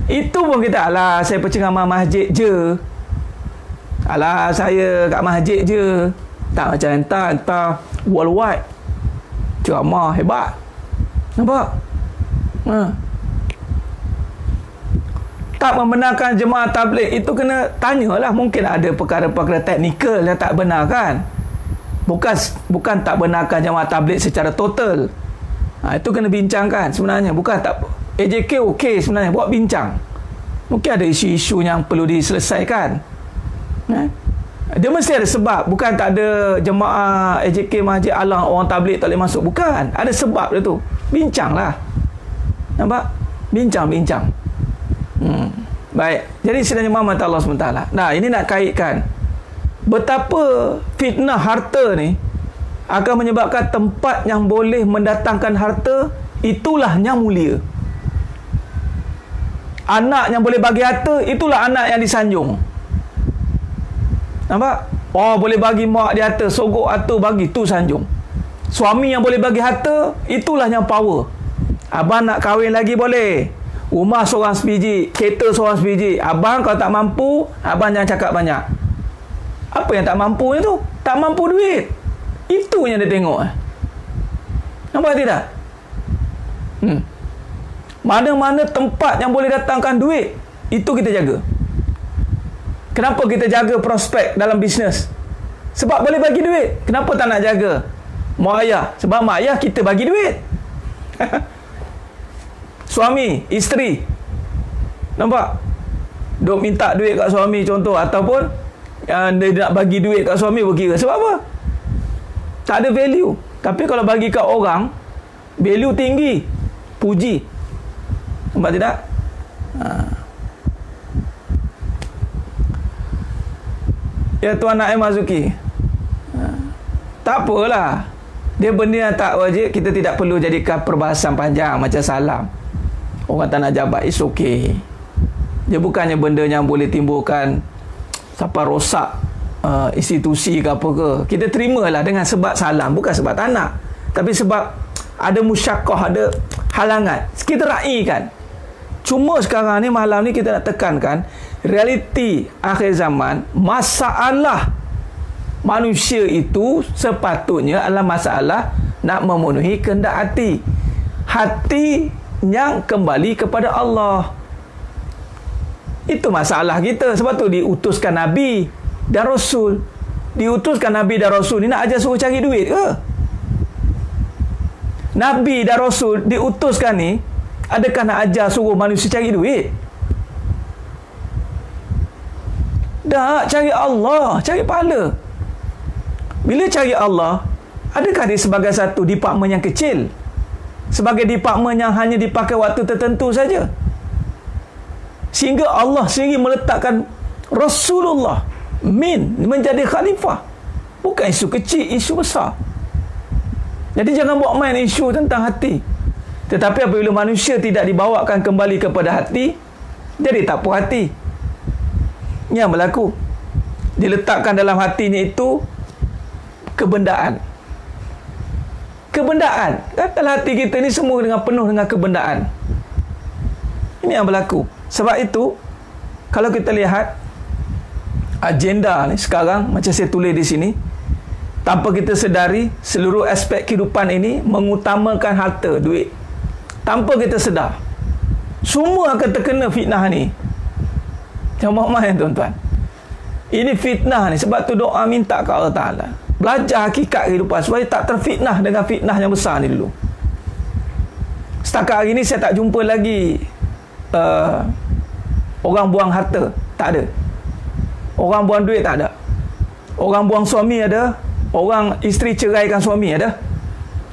Itu pun kita, alah saya penceramah masjid je, alah saya kat masjid je. Tak macam entah worldwide ceramah hebat. Nampak? Tak membenarkan jemaah tabligh itu kena tanyalah. Mungkin ada perkara-perkara teknikal yang tak benar kan. Bukan tak benarkan jemaah tabligh secara total. Itu kena bincangkan sebenarnya. Bukan tak, AJK okey sebenarnya, buat bincang. Mungkin ada isu-isu yang perlu diselesaikan. Dia mesti ada sebab. Bukan tak ada jemaah AJK Masjid Alang orang tabligh tak boleh masuk. Bukan, ada sebab dia tu. Bincanglah. Nampak? Bincang. Baik. Jadi sebenarnya Muhammad Allah SWT. Nah, ini nak kaitkan betapa fitnah harta ni akan menyebabkan tempat yang boleh mendatangkan harta, itulah yang mulia. Anak yang boleh bagi harta, itulah anak yang disanjung. Nampak? Oh, boleh bagi mak dia harta, sogok harta bagi, tu sanjung. Suami yang boleh bagi harta, itulah yang power. Abang nak kahwin lagi boleh, rumah seorang sebiji, kereta seorang sebiji. Abang kalau tak mampu, abang jangan cakap banyak. Apa yang tak mampu tu? Tak mampu duit. Itu yang dia tengok. Nampak tidak? Mana-mana tempat yang boleh datangkan duit, itu kita jaga. Kenapa kita jaga prospek dalam bisnes? Sebab boleh bagi duit. Kenapa tak nak jaga mak ayah? Sebab mak ayah kita bagi duit. Suami, isteri, nampak? Duk minta duit kat suami contoh, ataupun dia nak bagi duit kat suami, berkira sebab apa? Tak ada value. Tapi kalau bagi kat orang, value tinggi, puji. Nampak tidak? Ya Tuan Naim Mazuki, tak apalah, dia benda yang tak wajib, kita tidak perlu jadikan perbahasan panjang macam salam. Orang tak nak jabat, it's okay. Dia bukannya benda yang boleh timbulkan sampai rosak institusi ke apa ke. Kita terimalah dengan sebab salam, bukan sebab tak nak, tapi sebab ada musyakkah, ada halangan. Kita raikan. Cuma sekarang ni, malam ni kita nak tekankan realiti akhir zaman. Masalah manusia itu sepatutnya adalah masalah nak memenuhi kehendak hati. Hati yang kembali kepada Allah. Itu masalah kita. Sebab tu diutuskan Nabi dan Rasul. Diutuskan Nabi dan Rasul ni nak ajar suruh cari duit ke? Nabi dan Rasul diutuskan ni, adakah nak ajar suruh manusia cari duit? Tak, cari Allah, cari pahala. Bila cari Allah, adakah dia sebagai satu departmen yang kecil? Sebagai departmen yang hanya dipakai waktu tertentu saja? Sehingga Allah sendiri meletakkan Rasulullah menjadi khalifah. Bukan isu kecil, isu besar. Jadi jangan buat main isu tentang hati. Tetapi apabila manusia tidak dibawakan kembali kepada hati, jadi tak puas hati. Yang berlaku, diletakkan dalam hatinya itu kebendaan. Kebendaan. Dalam hati kita ni semua penuh dengan kebendaan. Ini yang berlaku. Sebab itu, kalau kita lihat agenda ni sekarang, macam saya tulis di sini, tanpa kita sedari, seluruh aspek kehidupan ini mengutamakan harta, duit. Tanpa kita sedar, semua akan terkena fitnah ni. Jangan main tuan-tuan. Ini fitnah ni. Sebab tu doa minta ke Allah Ta'ala, belajar hakikat kehidupan supaya tak terfitnah dengan fitnah yang besar ni dulu. Setakat hari ni saya tak jumpa lagi orang buang harta. Tak ada. Orang buang duit tak ada. Orang buang suami ada. Orang isteri ceraikan suami ada.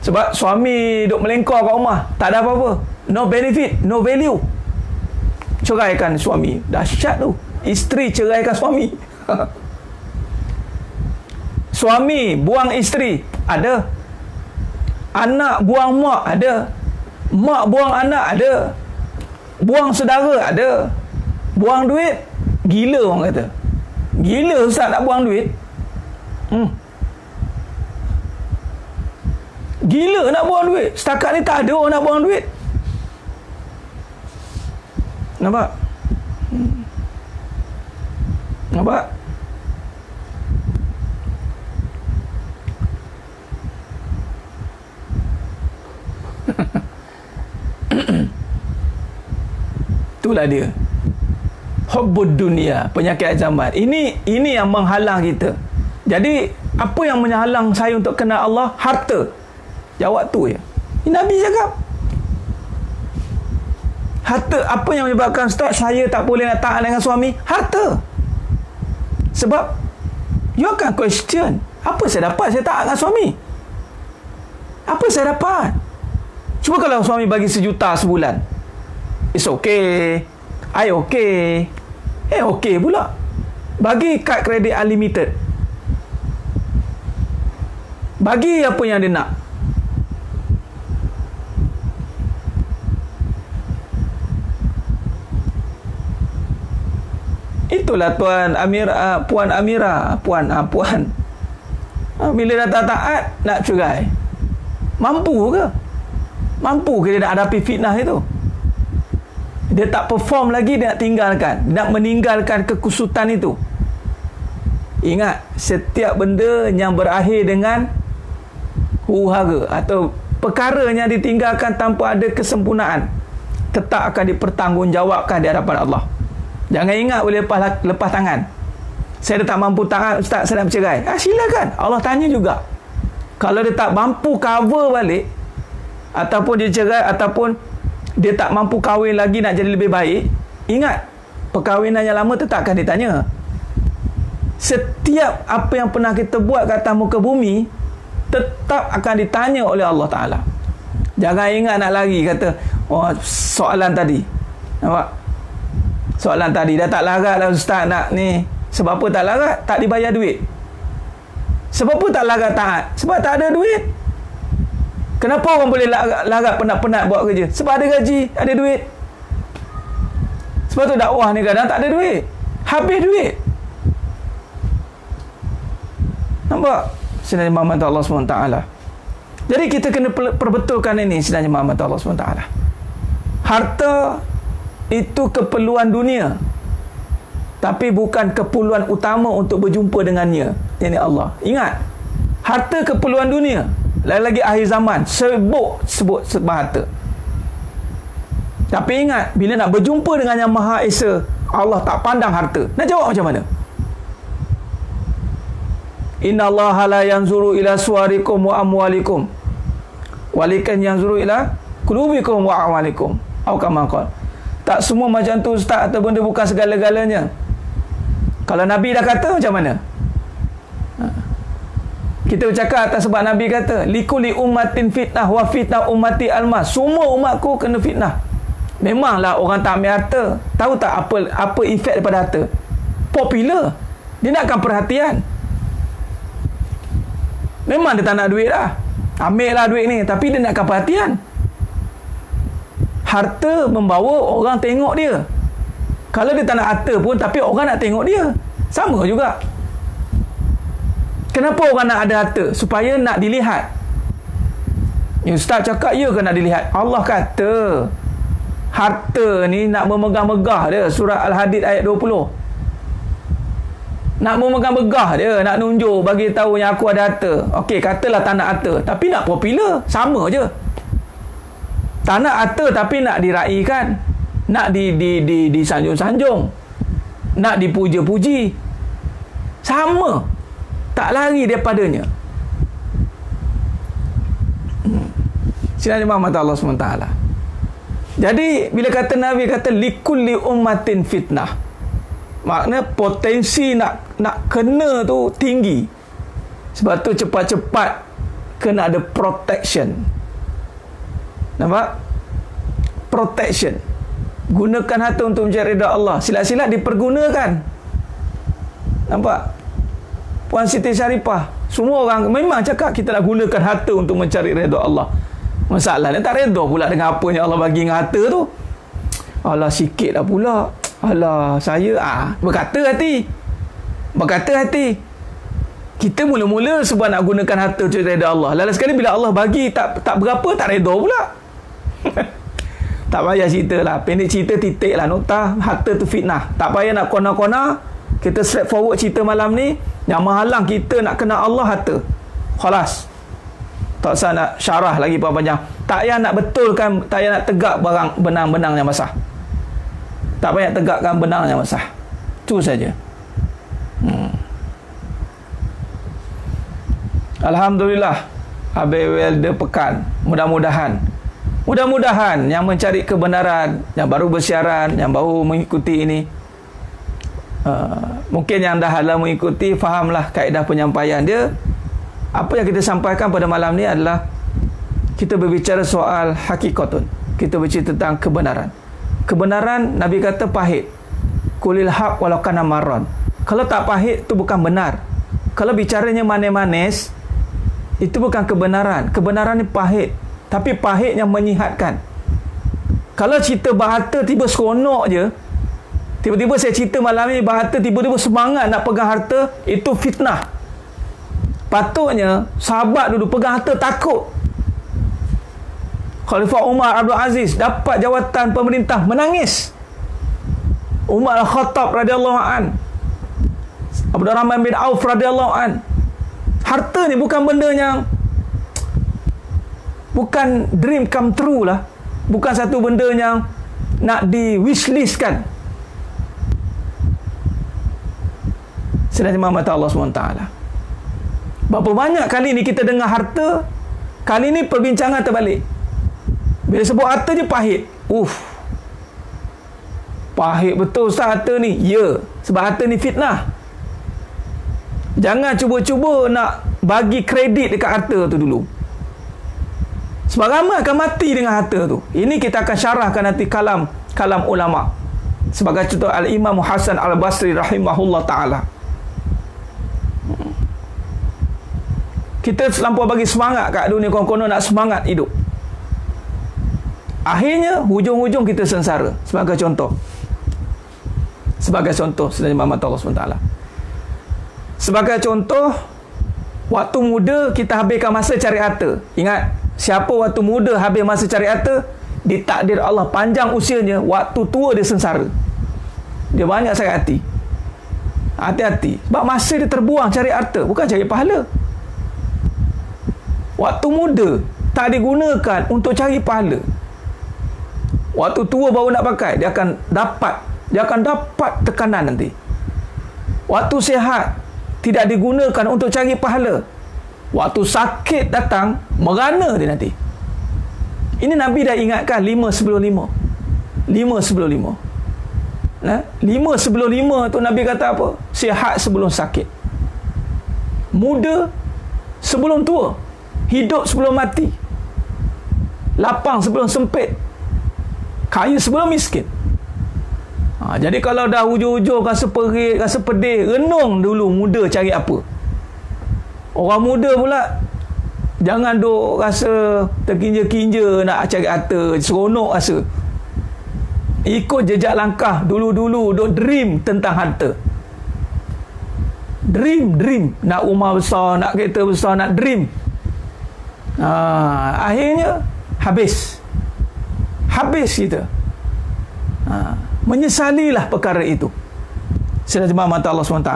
Sebab suami duk melengkar kat rumah, tak ada apa-apa, no benefit, no value, ceraikan suami. Dahsyat tu. Isteri ceraikan suami. Suami buang isteri ada. Anak buang mak ada. Mak buang anak ada. Buang saudara ada. Buang duit, gila orang kata. Gila ustaz nak buang duit. Gila nak buang duit. Setakat ni tak ada orang nak buang duit. Nampak? Nampak? Itulah dia. Hubbud dunia, penyakit zaman. Ini yang menghalang kita. Jadi, apa yang menghalang saya untuk kenal Allah? Harta. Jawab tu je. Ini Nabi cakap. Harta. Apa yang menyebabkan Ustaz saya tak boleh nak taat dengan suami? Harta. Sebab you akan question, apa saya dapat saya taat dengan suami? Apa saya dapat? Cuba kalau suami bagi 1 juta sebulan, it's okay, I okay, okay pula. Bagi kad kredit unlimited, bagi apa yang dia nak. Itulah Puan Amira. Bila dah tak taat, nak cerai. Mampu ke? Mampu ke dia nak hadapi fitnah itu? Dia tak perform lagi, dia nak tinggalkan. Nak meninggalkan kekusutan itu. Ingat, setiap benda yang berakhir dengan huru-hara atau perkara yang ditinggalkan tanpa ada kesempurnaan, tetap akan dipertanggungjawabkan di hadapan Allah. Jangan ingat boleh lepas tangan. Saya dah tak mampu taat, Ustaz, saya nak bercerai. Silakan. Allah tanya juga. Kalau dia tak mampu cover balik, ataupun dia cerai, ataupun dia tak mampu kahwin lagi nak jadi lebih baik, ingat, perkahwinan yang lama tetap akan ditanya. Setiap apa yang pernah kita buat kat atas muka bumi, tetap akan ditanya oleh Allah Ta'ala. Jangan ingat nak lari, kata, soalan tadi. Nampak? Soalan tadi, dah tak larat lah Ustaz nak ni. Sebab apa tak larat? Tak dibayar duit. Sebab apa tak larat taat? Sebab tak ada duit. Kenapa orang boleh larat penat-penat buat kerja? Sebab ada gaji, ada duit. Sebab tu dakwah ni kadang tak ada duit. Habis duit. Nampak? Sebenarnya mahmat Allah SWT. Jadi kita kena perbetulkan ini sebenarnya mahmat Allah SWT. Harta itu keperluan dunia, tapi bukan keperluan utama untuk berjumpa dengannya, yakni Allah. Ingat, harta keperluan dunia. Lagi-lagi akhir zaman, sebut sebab harta. Tapi ingat, bila nak berjumpa dengan Yang Maha Esa, Allah tak pandang harta. Nak jawab macam mana? Inna Allah la yanzuru ila suwarikum wa amwalikum, walakin yanzuru ila qulubikum wa a'malikum. Atau kama qala. Tak semua macam tu Ustaz, ataupun dia bukan segala-galanya. Kalau Nabi dah kata, macam mana? Kita bercakap atas sebab Nabi kata, likulli ummatin fitnah wa fitnah ummati almas. Semua umatku kena fitnah. Memanglah orang tak ambil harta. Tahu tak apa efek daripada harta? Popular. Dia nakkan perhatian. Memang dia tak nak duit lah. Ambil lah duit ni, tapi dia nakkan perhatian. Harta membawa orang tengok dia. Kalau dia tak nak harta pun, tapi orang nak tengok dia. Sama juga. Kenapa orang nak ada harta? Supaya nak dilihat. Ustaz cakap ya ke nak dilihat? Allah kata harta ni nak memegah-megah dia. Surah Al-Hadid ayat 20. Nak memegah-megah dia, nak nunjuk, bagi tahu yang aku ada harta. Okey, katalah tak nak harta, tapi nak popular, sama je. Tak nak harta tapi nak diraikan, nak disanjung-sanjung, nak dipuja-puji. Sama. Tak lari daripadanya. Sinar mata Allah SWT. Jadi bila kata Nabi kata likulli ummatin fitnah, makna potensi nak kena tu tinggi. Sebab tu cepat-cepat kena ada protection. Nampak? Protection. Gunakan harta untuk mencari redha Allah. Silat-silat dipergunakan. Nampak? Puan Siti Syarifah, semua orang memang cakap kita nak gunakan harta untuk mencari redha Allah. Masalahnya tak redha pula dengan apa yang Allah bagi dengan harta tu. Allah sikit dah pula. Alah, saya berkata hati. Kita mula-mula sebab nak gunakan harta untuk redha Allah. Lalu sekali bila Allah bagi tak berapa, tak redha pula. Tak payah cerita lah. Pendek cerita titik lah nota. Harta tu fitnah. Tak payah nak kona-kona. Kita straight forward cerita malam ni. Yang menghalang kita nak kenal Allah, harta. Khalas. Tak usah nak syarah lagi panjang. Tak payah nak betulkan, tak payah nak tegak benang-benang yang basah. Tak payah tegakkan benang yang basah. Itu saja. Alhamdulillah. Habis welder pekan. Mudah-mudahan yang mencari kebenaran, yang baru bersiaran, yang baru mengikuti ini, mungkin yang dah lama mengikuti, fahamlah kaedah penyampaian dia. Apa yang kita sampaikan pada malam ni adalah kita berbicara soal hakikatun. Kita berbicara tentang kebenaran. Kebenaran, Nabi kata pahit. Kulil haq walau kana marran. Kalau tak pahit, itu bukan benar. Kalau bicaranya manis-manis, itu bukan kebenaran. Kebenaran ni pahit. Tapi pahit yang menyihatkan. Kalau cerita berharta tiba seronok je, tiba-tiba saya cerita malam ni berharta, tiba-tiba semangat nak pegang harta, itu fitnah. Patutnya sahabat dulu pegang harta takut. Khalifah Umar Abdul Aziz dapat jawatan pemerintah, menangis. Umar Al-Khattab radhiyallahu an, Abdurrahman bin Auf radhiyallahu an. Harta ni bukan benda yang, bukan dream come true lah. Bukan satu benda yang nak di wishlistkan. Sedang mata Allah SWT. Berapa banyak kali ni kita dengar harta, kali ni perbincangan terbalik. Bila sebut harta je pahit. Pahit betul Ustaz harta ni. Ya, sebab harta ni fitnah. Jangan cuba-cuba nak bagi kredit dekat harta tu dulu. Sebab ramai akan mati dengan harta tu. Ini kita akan syarahkan nanti kalam ulama. Sebagai contoh Al-Imam Hasan Al-Basri rahimahullah ta'ala. Kita selampau bagi semangat kat dunia, konon-konon nak semangat hidup. Akhirnya hujung-hujung kita sengsara. Sebagai contoh, sedang mata Allah SWT. Sebagai contoh, waktu muda kita habiskan masa cari harta. Ingat, siapa waktu muda habis masa cari harta, ditakdir Allah panjang usianya, waktu tua dia sengsara. Dia banyak sakit hati. Hati-hati. Sebab masa dia terbuang cari harta, bukan cari pahala. Waktu muda tak digunakan untuk cari pahala. Waktu tua baru nak pakai, dia akan dapat tekanan nanti. Waktu sihat tidak digunakan untuk cari pahala. Waktu sakit datang, merana dia nanti. Ini Nabi dah ingatkan 5 sebelum 5. 5 sebelum 5. 5 sebelum 5 tu Nabi kata apa? Sihat sebelum sakit. Muda sebelum tua. Hidup sebelum mati. Lapang sebelum sempit. Kaya sebelum miskin. Jadi kalau dah hujung-hujung rasa perit, rasa pedih, renung dulu muda cari apa. Orang muda pula Jangan duk rasa terkinja-kinja nak cari harta, seronok rasa. Ikut jejak langkah dulu-dulu, duk dream tentang harta. Dream. Nak rumah besar, nak kereta besar, nak dream. Akhirnya habis kita. Menyesalilah perkara itu. Sudah jemaah mata Allah SWT.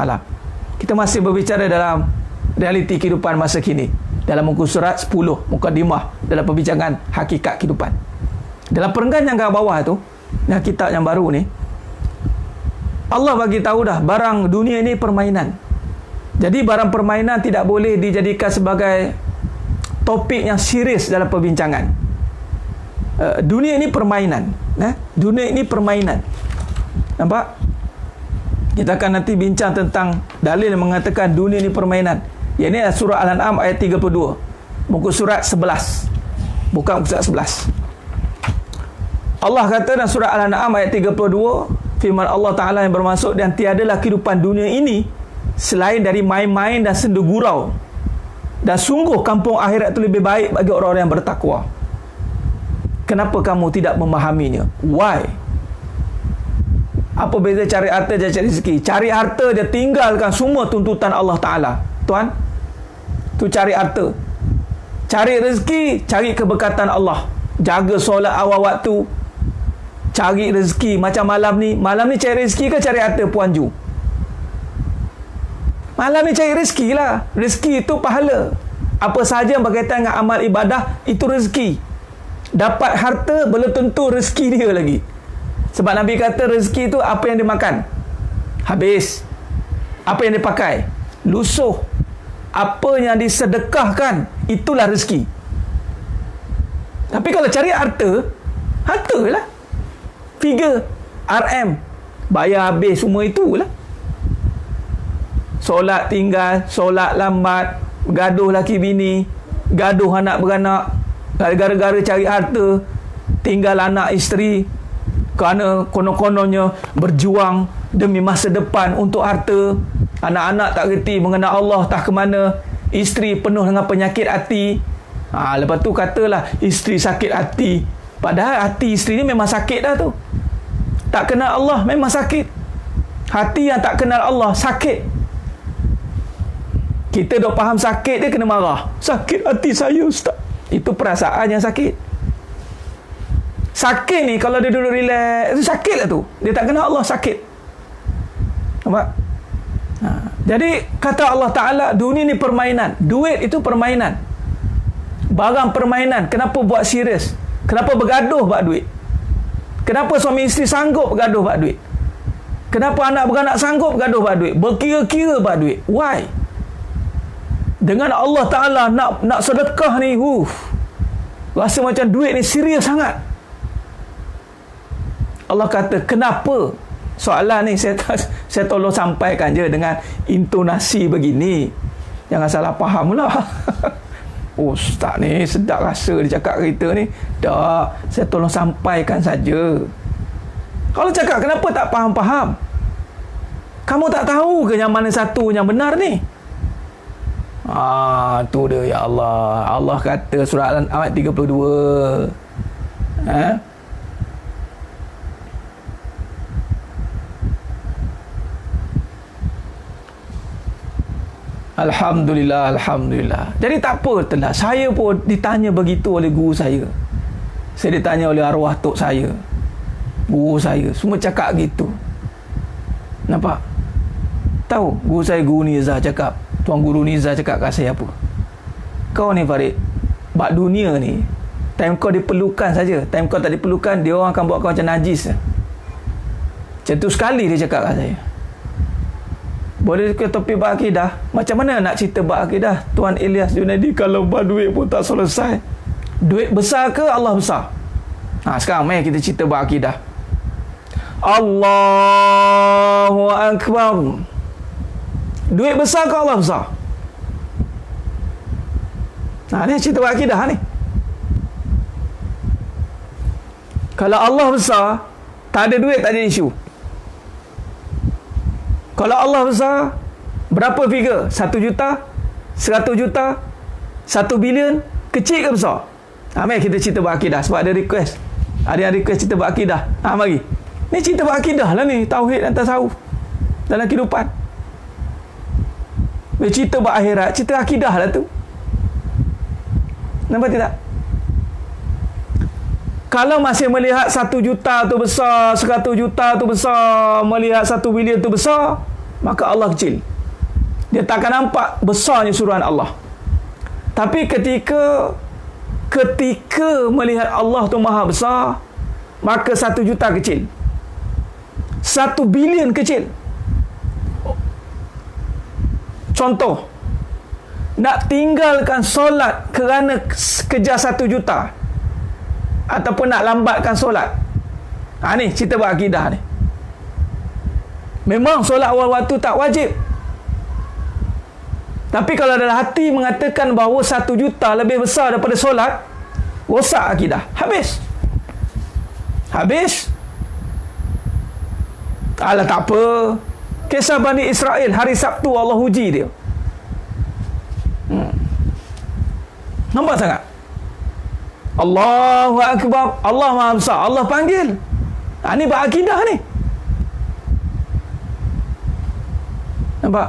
Kita masih berbicara dalam realiti kehidupan masa kini. Dalam muka surat 10, mukadimah dalam perbincangan hakikat kehidupan. Dalam perenggan yang kat bawah tu, yang kitab yang baru ni, Allah bagi tahu dah barang dunia ini permainan. Jadi barang permainan tidak boleh dijadikan sebagai topik yang serius dalam perbincangan. Dunia ini permainan. Dunia ini permainan. Nampak? Kita akan nanti bincang tentang dalil yang mengatakan dunia ini permainan. Yang ini adalah surah Al-An'am ayat 32. Muka surat 11. Bukan muka surat 11. Allah kata dalam surah Al-An'am ayat 32, firman Allah Ta'ala yang bermaksud, dan tiadalah kehidupan dunia ini selain dari main-main dan sendu gurau. Dan sungguh kampung akhirat itu lebih baik bagi orang-orang yang bertakwa. Kenapa kamu tidak memahaminya? Why? Apa beza cari harta dan cari rezeki? Cari harta dia tinggalkan semua tuntutan Allah Ta'ala. Tuan, tu cari harta. Cari rezeki, cari keberkatan Allah. Jaga solat awal waktu. Cari rezeki. Macam malam ni cari rezeki ke cari harta, Puan Ju? Malam ni cari rezeki lah. Rezeki itu pahala. Apa sahaja yang berkaitan dengan amal ibadah, itu rezeki. Dapat harta belum tentu rezeki dia lagi. Sebab Nabi kata rezeki itu apa yang dimakan, habis. Apa yang dipakai, lusuh. Apa yang disedekahkan, itulah rezeki. Tapi kalau cari harta lah. Figure, RM, bayar habis semua itulah. Solat tinggal, solat lambat, gaduh laki bini, gaduh anak beranak, gara-gara cari harta, tinggal anak isteri, kerana konon-kononnya berjuang demi masa depan untuk harta. Anak-anak tak reti mengenal Allah, tak ke mana. Isteri penuh dengan penyakit hati. Lepas tu katalah isteri sakit hati. Padahal hati isteri ni memang sakit dah tu. Tak kenal Allah memang sakit. Hati yang tak kenal Allah sakit. Kita dok faham sakit dia kena marah. Sakit hati saya, Ustaz. Itu perasaan yang sakit. Sakit ni kalau dia duduk relax, itu sakit lah tu. Dia tak kenal Allah, sakit. Nampak? Jadi kata Allah Ta'ala, dunia ni permainan. Duit itu permainan. Barang permainan. Kenapa buat serius? Kenapa bergaduh buat duit? Kenapa suami isteri sanggup bergaduh buat duit? Kenapa anak beranak sanggup bergaduh buat duit? Berkira-kira buat duit. Why? Dengan Allah Ta'ala nak sedekah ni, rasa macam duit ni serius sangat. Allah kata, kenapa? Soalan ni saya tolong sampaikan je dengan intonasi begini. Jangan salah faham pula. Ustaz ni sedap rasa dia cakap kita ni. Tak, saya tolong sampaikan saja. Kalau cakap kenapa tak faham-faham? Kamu tak tahu ke yang mana satu yang benar ni? Tu dia, ya Allah. Allah kata surah Al-An'am ayat 32. Alhamdulillah. Jadi tak apa telah. Saya pun ditanya begitu oleh guru saya. Saya ditanya oleh arwah tok saya, guru saya, semua cakap gitu. Nampak? Tahu guru saya, Guru Nizar cakap, Tuan Guru Nizar cakap kat saya apa? Kau ni Farid, bak dunia ni, time kau diperlukan saja. Time kau tak diperlukan, dia orang akan buat kau macam najis. Macam tu sekali dia cakap kat saya. Boleh ke topik bab akidah? Macam mana nak cerita bab akidah, Tuan Ilyas Junaidi, kalau bab duit pun tak selesai? Duit besar ke Allah besar? Sekarang mari kita cerita bab akidah. Allahu Akbar. Duit besar ke Allah besar? Ni cerita bab akidah ni. Kalau Allah besar, tak ada duit, tak ada isu. Kalau Allah besar, berapa figure? 1 juta? 100 juta? 1 bilion kecil ke besar? Mari kita cerita berakidah sebab ada request. Ada yang request cerita berakidah. Mari. Ni cerita berakidah lah ni, tauhid dan tasawuf dalam kehidupan. Bila cerita berakhirat, cerita akidah lah tu. Nampak tidak? Kalau masih melihat 1 juta tu besar, 100 juta tu besar, melihat 1 bilion tu besar, maka Allah kecil. Dia takkan nampak besarnya suruhan Allah. Tapi ketika melihat Allah tu maha besar, maka 1 juta kecil, 1 bilion kecil. Contoh, nak tinggalkan solat kerana kejar 1 juta ataupun nak lambatkan solat. Ni cerita berakidah ni. Memang solat awal waktu tak wajib, tapi kalau dalam hati mengatakan bahawa 1 juta lebih besar daripada solat, rosak akidah. Habis. Alah, tak apa. Kisah Bani Israel, hari Sabtu Allah uji dia. Nampak sangat? Allahu Akbar, Allah Maha Besar, Allah panggil. Ni berakidah ni. Nampak?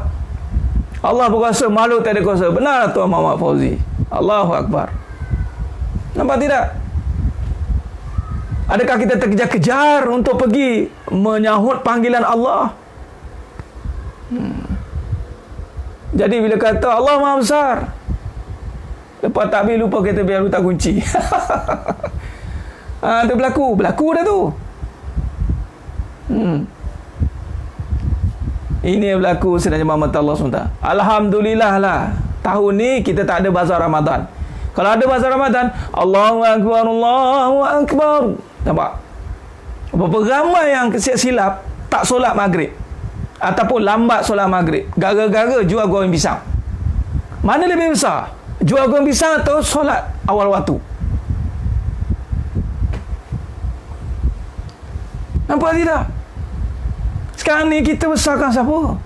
Allah berkuasa, makhluk tak ada kuasa. Benar Tuan Muhammad Fauzi. Allahu Akbar. Nampak tidak? Adakah kita terkejar-kejar untuk pergi menyahut panggilan Allah? Jadi bila kata Allah Maha Besar, lepas takbir lupa kita biar lutar kunci. Itu berlaku dah tu. Ini yang berlaku sebenarnya Muhammad Allah SWT. Alhamdulillah lah, tahun ni kita tak ada bazar Ramadan. Kalau ada bazar Ramadan, Allahu Akbar, Allahu Akbar. Nampak? Berapa ramai yang silap tak solat maghrib ataupun lambat solat maghrib gara-gara jual goreng pisang. Mana lebih besar? Jual goreng pisang atau solat awal waktu? Nampak tidak? Sekarang ni kita besarkan siapa?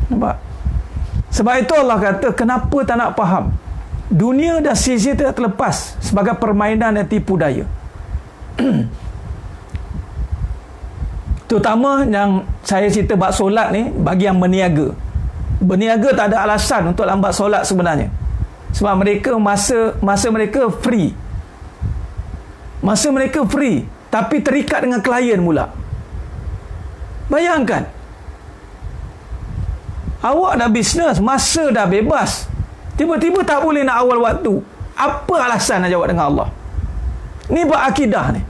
Nampak? Sebab itu Allah kata, kenapa tak nak faham? Dunia dah sia-sia tidak terlepas sebagai permainan dan tipu daya. Terutama yang saya cerita bab solat ni, bagi yang berniaga. Berniaga tak ada alasan untuk lambat solat sebenarnya. Sebab mereka masa mereka free. Masa mereka free, tapi terikat dengan klien pula. Bayangkan, awak dah bisnes, masa dah bebas, tiba-tiba tak boleh nak awal waktu. Apa alasan nak jawab dengan Allah? Ni buat akidah ni.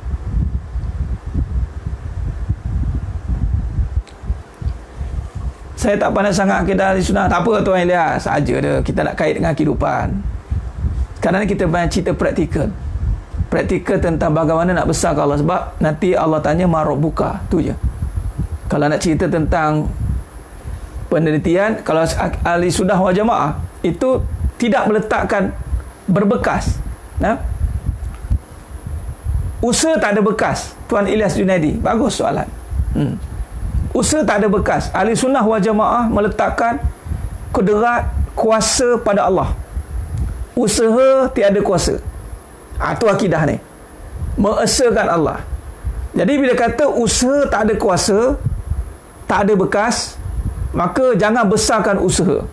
Saya tak pandai sangat akidah ahli sunnah. Tak apa Tuan Ilyas, saja dia. Kita nak kait dengan kehidupan. Sekarang ni kita banyak cerita praktikal. Praktikal tentang bagaimana nak besarkan Allah. Sebab nanti Allah tanya marok buka. Tu je. Kalau nak cerita tentang penelitian, kalau ahli sunnah wal jamaah itu tidak meletakkan berbekas. Usaha tak ada bekas. Tuan Ilyas Junaidi, bagus soalan. Usaha tak ada bekas. Ahli sunnah wal jamaah meletakkan kudrat, kuasa pada Allah. Usaha tiada kuasa. Itu akidah ni, mengesakan Allah. Jadi bila kata usaha tak ada kuasa, tak ada bekas, maka jangan besarkan usaha.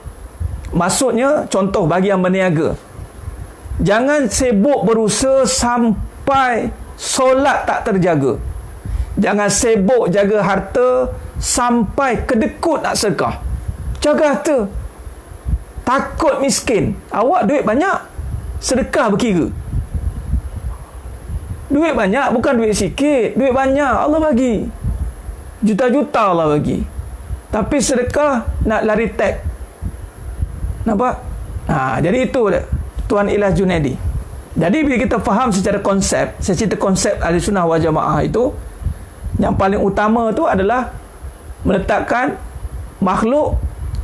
Maksudnya, contoh bagi yang berniaga, jangan sibuk berusaha sampai solat tak terjaga. Jangan sibuk jaga harta sampai kedekut nak sedekah. Jaga harta, takut miskin. Awak duit banyak, sedekah berkira. Duit banyak, bukan duit sikit. Duit banyak, Allah bagi. Juta-juta Allah bagi. Tapi sedekah nak lari tag. Nampak? Jadi itu Tuan Ilyas Junaidi. Jadi bila kita faham secara konsep, saya cerita konsep ahli sunnah wal jamaah itu, yang paling utama itu adalah meletakkan makhluk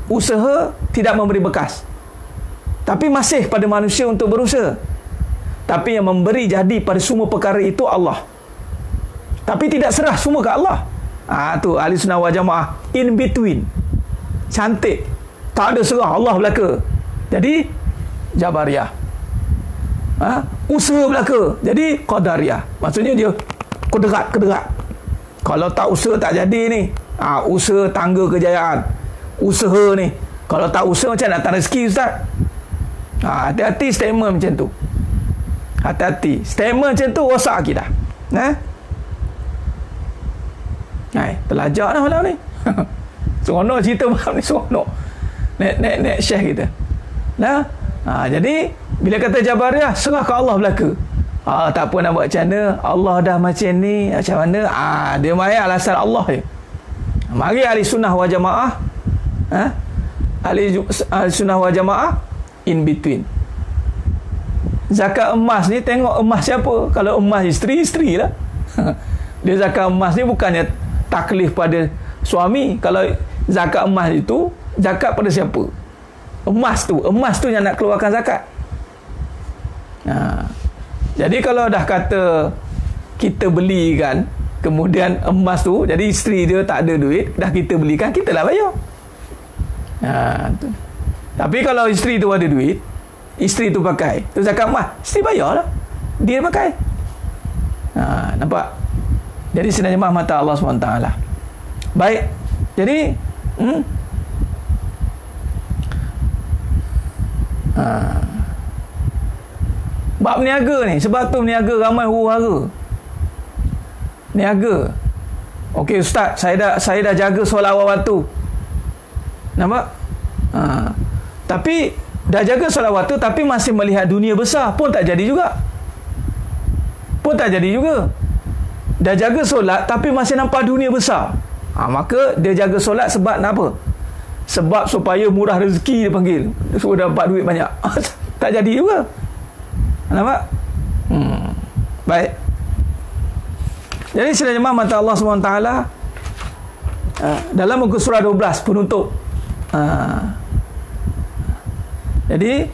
usaha tidak memberi bekas. Tapi masih pada manusia untuk berusaha. Tapi yang memberi jadi pada semua perkara itu Allah. Tapi tidak serah semua ke Allah. Tu ahli sunnah wal jamaah in between. cantik, tak ada serah, Allah belaka, jadi Jabariyah. Usaha belaka, jadi Qadariyah. Maksudnya dia kederat. Kalau tak usaha tak jadi ni. Usaha tangga kejayaan, usaha ni. Kalau tak usaha macam nak datang rezeki, Ustaz. Hati-hati statement macam tu. Hati-hati statement macam tu, rosak akidah. Pelajar dah malam ni. Seronok cerita malam ni, seronok. Nek syekh kita. Jadi bila kata Jabariyah, serah ke Allah belaka. Tak apa nak buat macam mana, Allah dah macam ni, macam mana, dia main alasan Allah je. Mari ahli sunnah wal jamaah, ahli sunnah wal jamaah in between. Zakat emas ni, tengok emas siapa. Kalau emas isteri lah. Dia zakat emas ni bukannya taklif pada suami. Kalau zakat emas itu, zakat pada siapa? Emas tu yang nak keluarkan zakat. Jadi kalau dah kata kita belikan, kemudian emas tu, jadi isteri dia tak ada duit, dah kita belikan, kita lah bayar. Tapi kalau isteri tu ada duit, isteri tu pakai, tu zakat emas, isteri bayar lah, dia pakai. Nampak? Jadi sebenarnya mata Allah SWT. Baik. Jadi bab niaga ni, sebab tu niaga ramai huru-hara. Niaga. Okey Ustaz, saya dah jaga solat awal waktu. Nampak? Tapi dah jaga solat waktu, tapi masih melihat dunia besar, pun tak jadi juga. Dah jaga solat tapi masih nampak dunia besar. Maka dia jaga solat sebab nak apa? Sebab supaya murah rezeki, dia panggil, supaya dapat duit banyak. Tak jadi juga. Nampak? Baik. Jadi sila jemaah mata Allah SWT, dalam muka surah 12 penutup. Jadi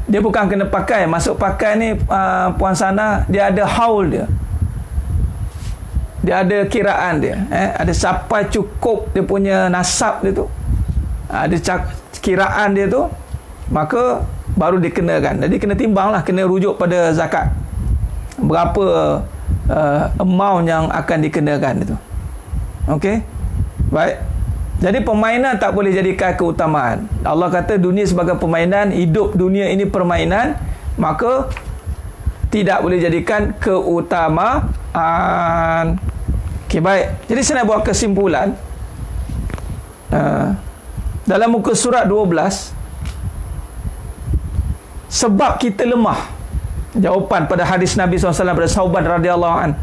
dia bukan kena pakai, masuk pakai ni puan sana, dia ada haul dia. Dia ada kiraan dia, ada sampai cukup dia punya nasab dia tu. Ada kiraan dia tu, maka baru dikenakan. Jadi kena timbang lah, kena rujuk pada zakat. Berapa amount yang akan dikenakan itu. Okey? Baik. Jadi permainan tak boleh jadikan keutamaan. Allah kata dunia sebagai permainan, hidup dunia ini permainan, maka tidak boleh jadikan keutamaan. Okey, baik. Jadi saya nak buat kesimpulan. Dalam muka surat 12, sebab kita lemah. Jawapan pada hadis Nabi SAW pada Sauban radhiyallahu an.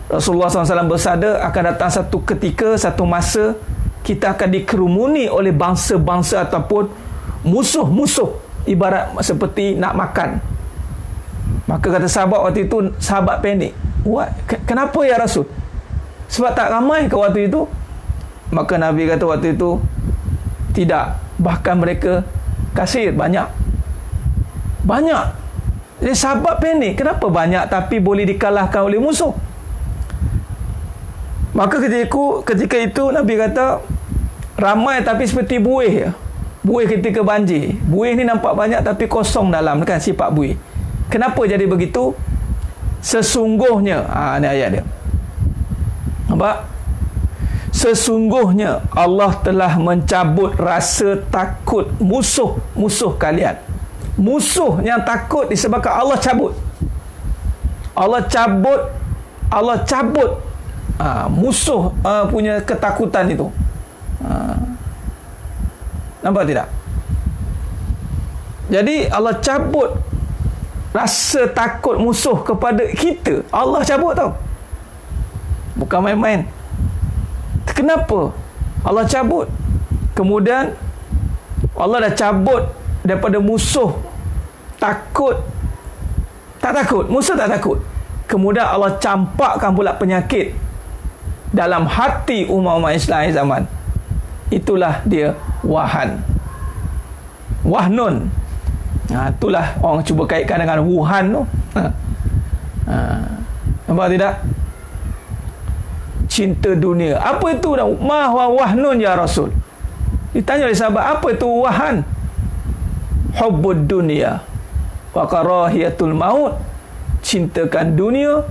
Rasulullah SAW bersabda, akan datang satu ketika, satu masa, kita akan dikerumuni oleh bangsa-bangsa ataupun musuh-musuh, ibarat seperti nak makan. Maka kata sahabat waktu itu, sahabat panik. Kenapa ya Rasul? Sebab tak ramai ke waktu itu? Maka Nabi kata waktu itu, tidak, bahkan mereka kasir, banyak. Jadi sahabat panik, kenapa banyak tapi boleh dikalahkan oleh musuh? Maka ketika itu Nabi kata, ramai tapi seperti buih. Buih ketika banjir. Buih ni nampak banyak tapi kosong dalam, kan sifat buih. Kenapa jadi begitu? Sesungguhnya, ni ayat dia. Nampak? Sesungguhnya Allah telah mencabut rasa takut musuh kalian. Musuh yang takut disebabkan Allah cabut. Allah cabut musuh punya ketakutan itu. Nampak tidak? Jadi Allah cabut rasa takut musuh kepada kita. Allah cabut tau. Bukan main-main. Kenapa Allah cabut? Kemudian Allah dah cabut daripada musuh takut, tak takut, musuh tak takut. Kemudian Allah campakkan pula penyakit dalam hati umat-umat Islam zaman. Itulah dia wahnun. Itulah orang cuba kaitkan dengan Wuhan tu. Nampak tidak? cinta dunia. Apa itu ma huwa wahnun ya Rasul? Ditanya oleh sahabat, apa itu wahan? Hubbud dunia wa karahiyatul maut. Cintakan dunia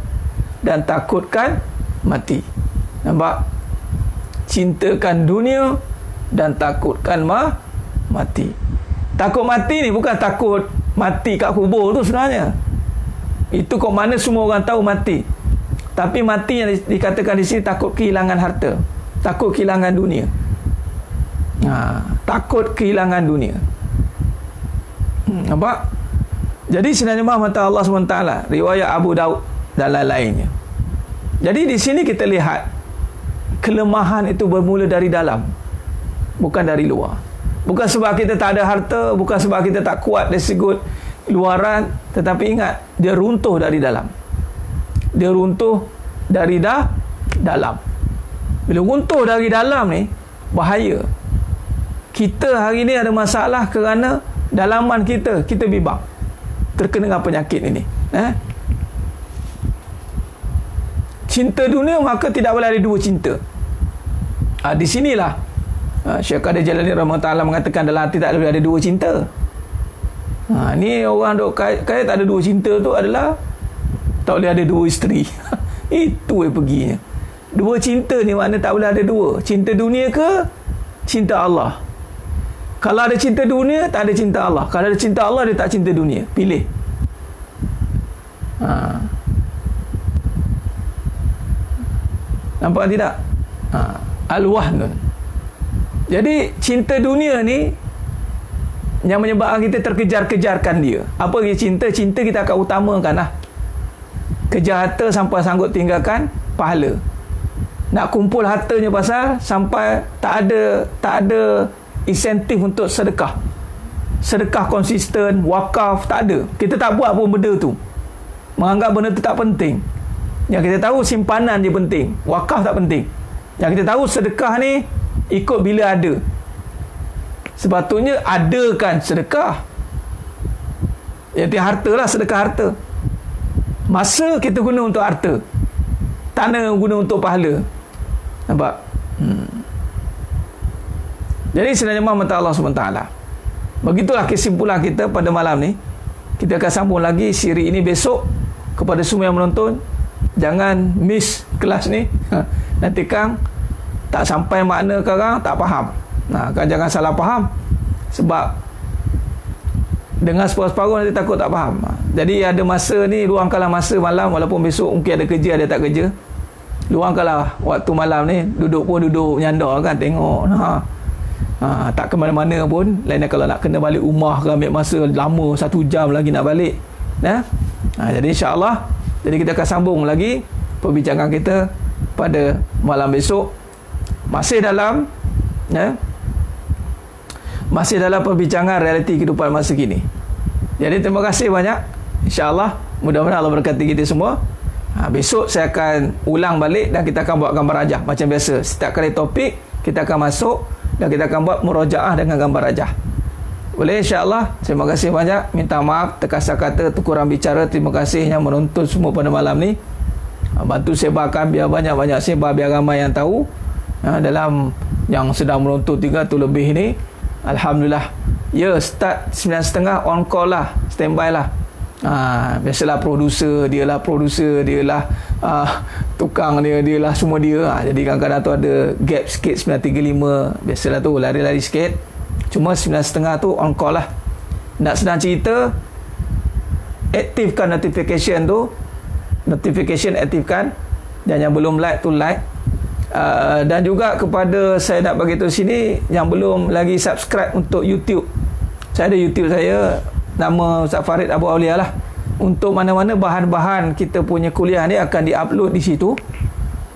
dan takutkan mati. Nampak? Cintakan dunia dan takutkan mati. Takut mati ni bukan takut mati kat kubur tu sebenarnya. Itu kok mana semua orang tahu mati. Tapi mati yang dikatakan di sini takut kehilangan harta, takut kehilangan dunia. Takut kehilangan dunia. Nampak? Jadi sebenarnya mata Allah SWT, riwayat Abu Daud dan lain-lainnya. Jadi di sini kita lihat kelemahan itu bermula dari dalam, bukan dari luar. Bukan sebab kita tak ada harta, bukan sebab kita tak kuat dari segi luaran, tetapi ingat, dia runtuh dari dalam. Dia runtuh dari dalam. Bila runtuh dari dalam ni, bahaya. Kita hari ni ada masalah kerana dalaman kita bimbang, terkena dengan penyakit ini. Cinta dunia, maka tidak boleh ada dua cinta. Di sinilah Syekh Qadir Jalalain rahimahullah mengatakan dalam hati tak boleh ada dua cinta. Ni orang duk kaya tak ada dua cinta tu adalah tak boleh ada dua isteri. Itu perginya. Dua cinta ni makna tak boleh ada dua. Cinta dunia ke cinta Allah? Kalau ada cinta dunia, tak ada cinta Allah. Kalau ada cinta Allah, dia tak cinta dunia. Pilih. Nampak tidak? Al-wahnun. Jadi cinta dunia ni yang menyebabkan kita terkejar-kejarkan dia. Apa dia cinta? Cinta kita akan utamakan lah. Kejar harta sampai sanggup tinggalkan pahala. Nak kumpul hartanya pasal sampai tak ada insentif untuk sedekah. Sedekah konsisten, wakaf, tak ada. Kita tak buat pun benda tu. Menganggap benda tu tak penting. Yang kita tahu simpanan je penting, wakaf tak penting. Yang kita tahu sedekah ni ikut bila ada. Sepatutnya adakan sedekah. Jadi harta lah, sedekah harta. Masa kita guna untuk harta, tanah guna untuk pahala. Nampak? Jadi sebenarnya mata Allah SWT. Begitulah kesimpulan kita pada malam ni. Kita akan sambung lagi siri ini besok. Kepada semua yang menonton, jangan miss kelas ni. Nanti Kang tak sampai makna sekarang, tak faham. Kang jangan salah faham. Sebab dengan separuh-separuh nanti takut tak faham. Jadi ada masa ni, luangkanlah masa malam. Walaupun besok mungkin ada kerja, ada tak kerja, luangkanlah waktu malam ni. Duduk nyandar kan, tengok. Tak ke mana-mana pun. Lainnya kalau nak kena balik rumah ke, ambil masa lama 1 jam lagi nak balik. Jadi insyaAllah, jadi kita akan sambung lagi perbincangan kita pada malam besok. Masih dalam perbincangan realiti kehidupan masa kini. Jadi terima kasih banyak. InsyaAllah mudah-mudahan Allah berkati kita semua. Besok saya akan ulang balik dan kita akan buat gambar rajah macam biasa. Setiap kali topik kita akan masuk dan kita akan buat murojaah dengan gambar rajah. Boleh insyaAllah. Terima kasih banyak. Minta maaf terkasar kata, terkurang bicara. Terima kasih yang menonton semua pada malam ni. Bantu sebarkan biar banyak-banyak sebar, biar ramai yang tahu. Dalam yang sedang menonton 300 lebih ni, alhamdulillah. Ya, start 9.30 on call lah, standby lah. Biasalah producer, dia lah tukang dia lah, semua dia. Jadi kadang-kadang tu ada gap sikit 9.35. Biasalah tu lari-lari sikit. Cuma 9.30 tu on call lah. Nak senang cerita, aktifkan notification tu. Notification aktifkan. Dan yang belum like tu like. Dan juga kepada saya nak bagi tahu sini, yang belum lagi subscribe untuk YouTube. Saya ada YouTube saya, nama Ustaz Farid Abu Aulia lah. Untuk mana-mana bahan-bahan kita punya kuliah ni akan di-upload di situ.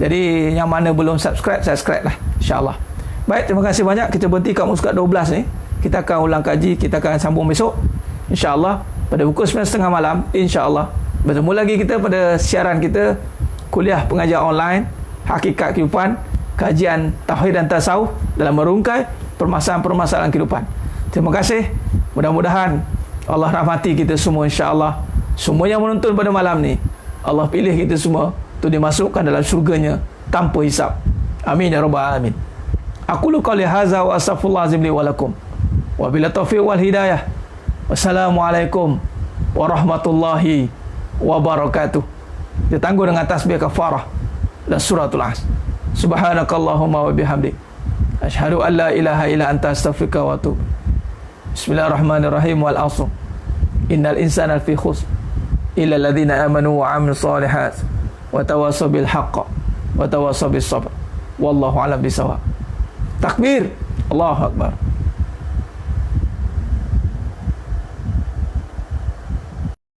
Jadi yang mana belum subscribe lah, insyaAllah. Baik, terima kasih banyak. Kita berhenti kat muka 12 ni. Kita akan ulang kaji, kita akan sambung besok insyaAllah pada pukul 9.30 malam. InsyaAllah bertemu lagi kita pada siaran kita, kuliah pengajian online Hakikat Kehidupan, kajian Tauhid dan Tasawuf dalam merungkai permasalahan-permasalahan kehidupan. Terima kasih. Mudah-mudahan Allah rahmati kita semua insyaAllah. Semua yang menonton pada malam ni, Allah pilih kita semua untuk dimasukkan dalam syurganya tanpa hisab. Amin ya rabbal alamin. Aku lu qali hadza wa astaghfirullah azim li wa lakum. Wa bila taufiq wal hidayah. Wassalamualaikum warahmatullahi wabarakatuh. Ditangguh dengan tasbih kafarah dan suratul Asr. Subhanakallahumma wa bihamdik, asyhadu an la ilaha illa anta astaghfiruka wa atubu. Bismillahirrahmanirrahim. Wal 'asr. Innal insana lafi khusr illa alladhina amanu wa 'amilus solihat wa tawassaw bil haqq wa tawassaw bis sabr. Wallahu a'lam bisawab. Takbir. Allahu akbar.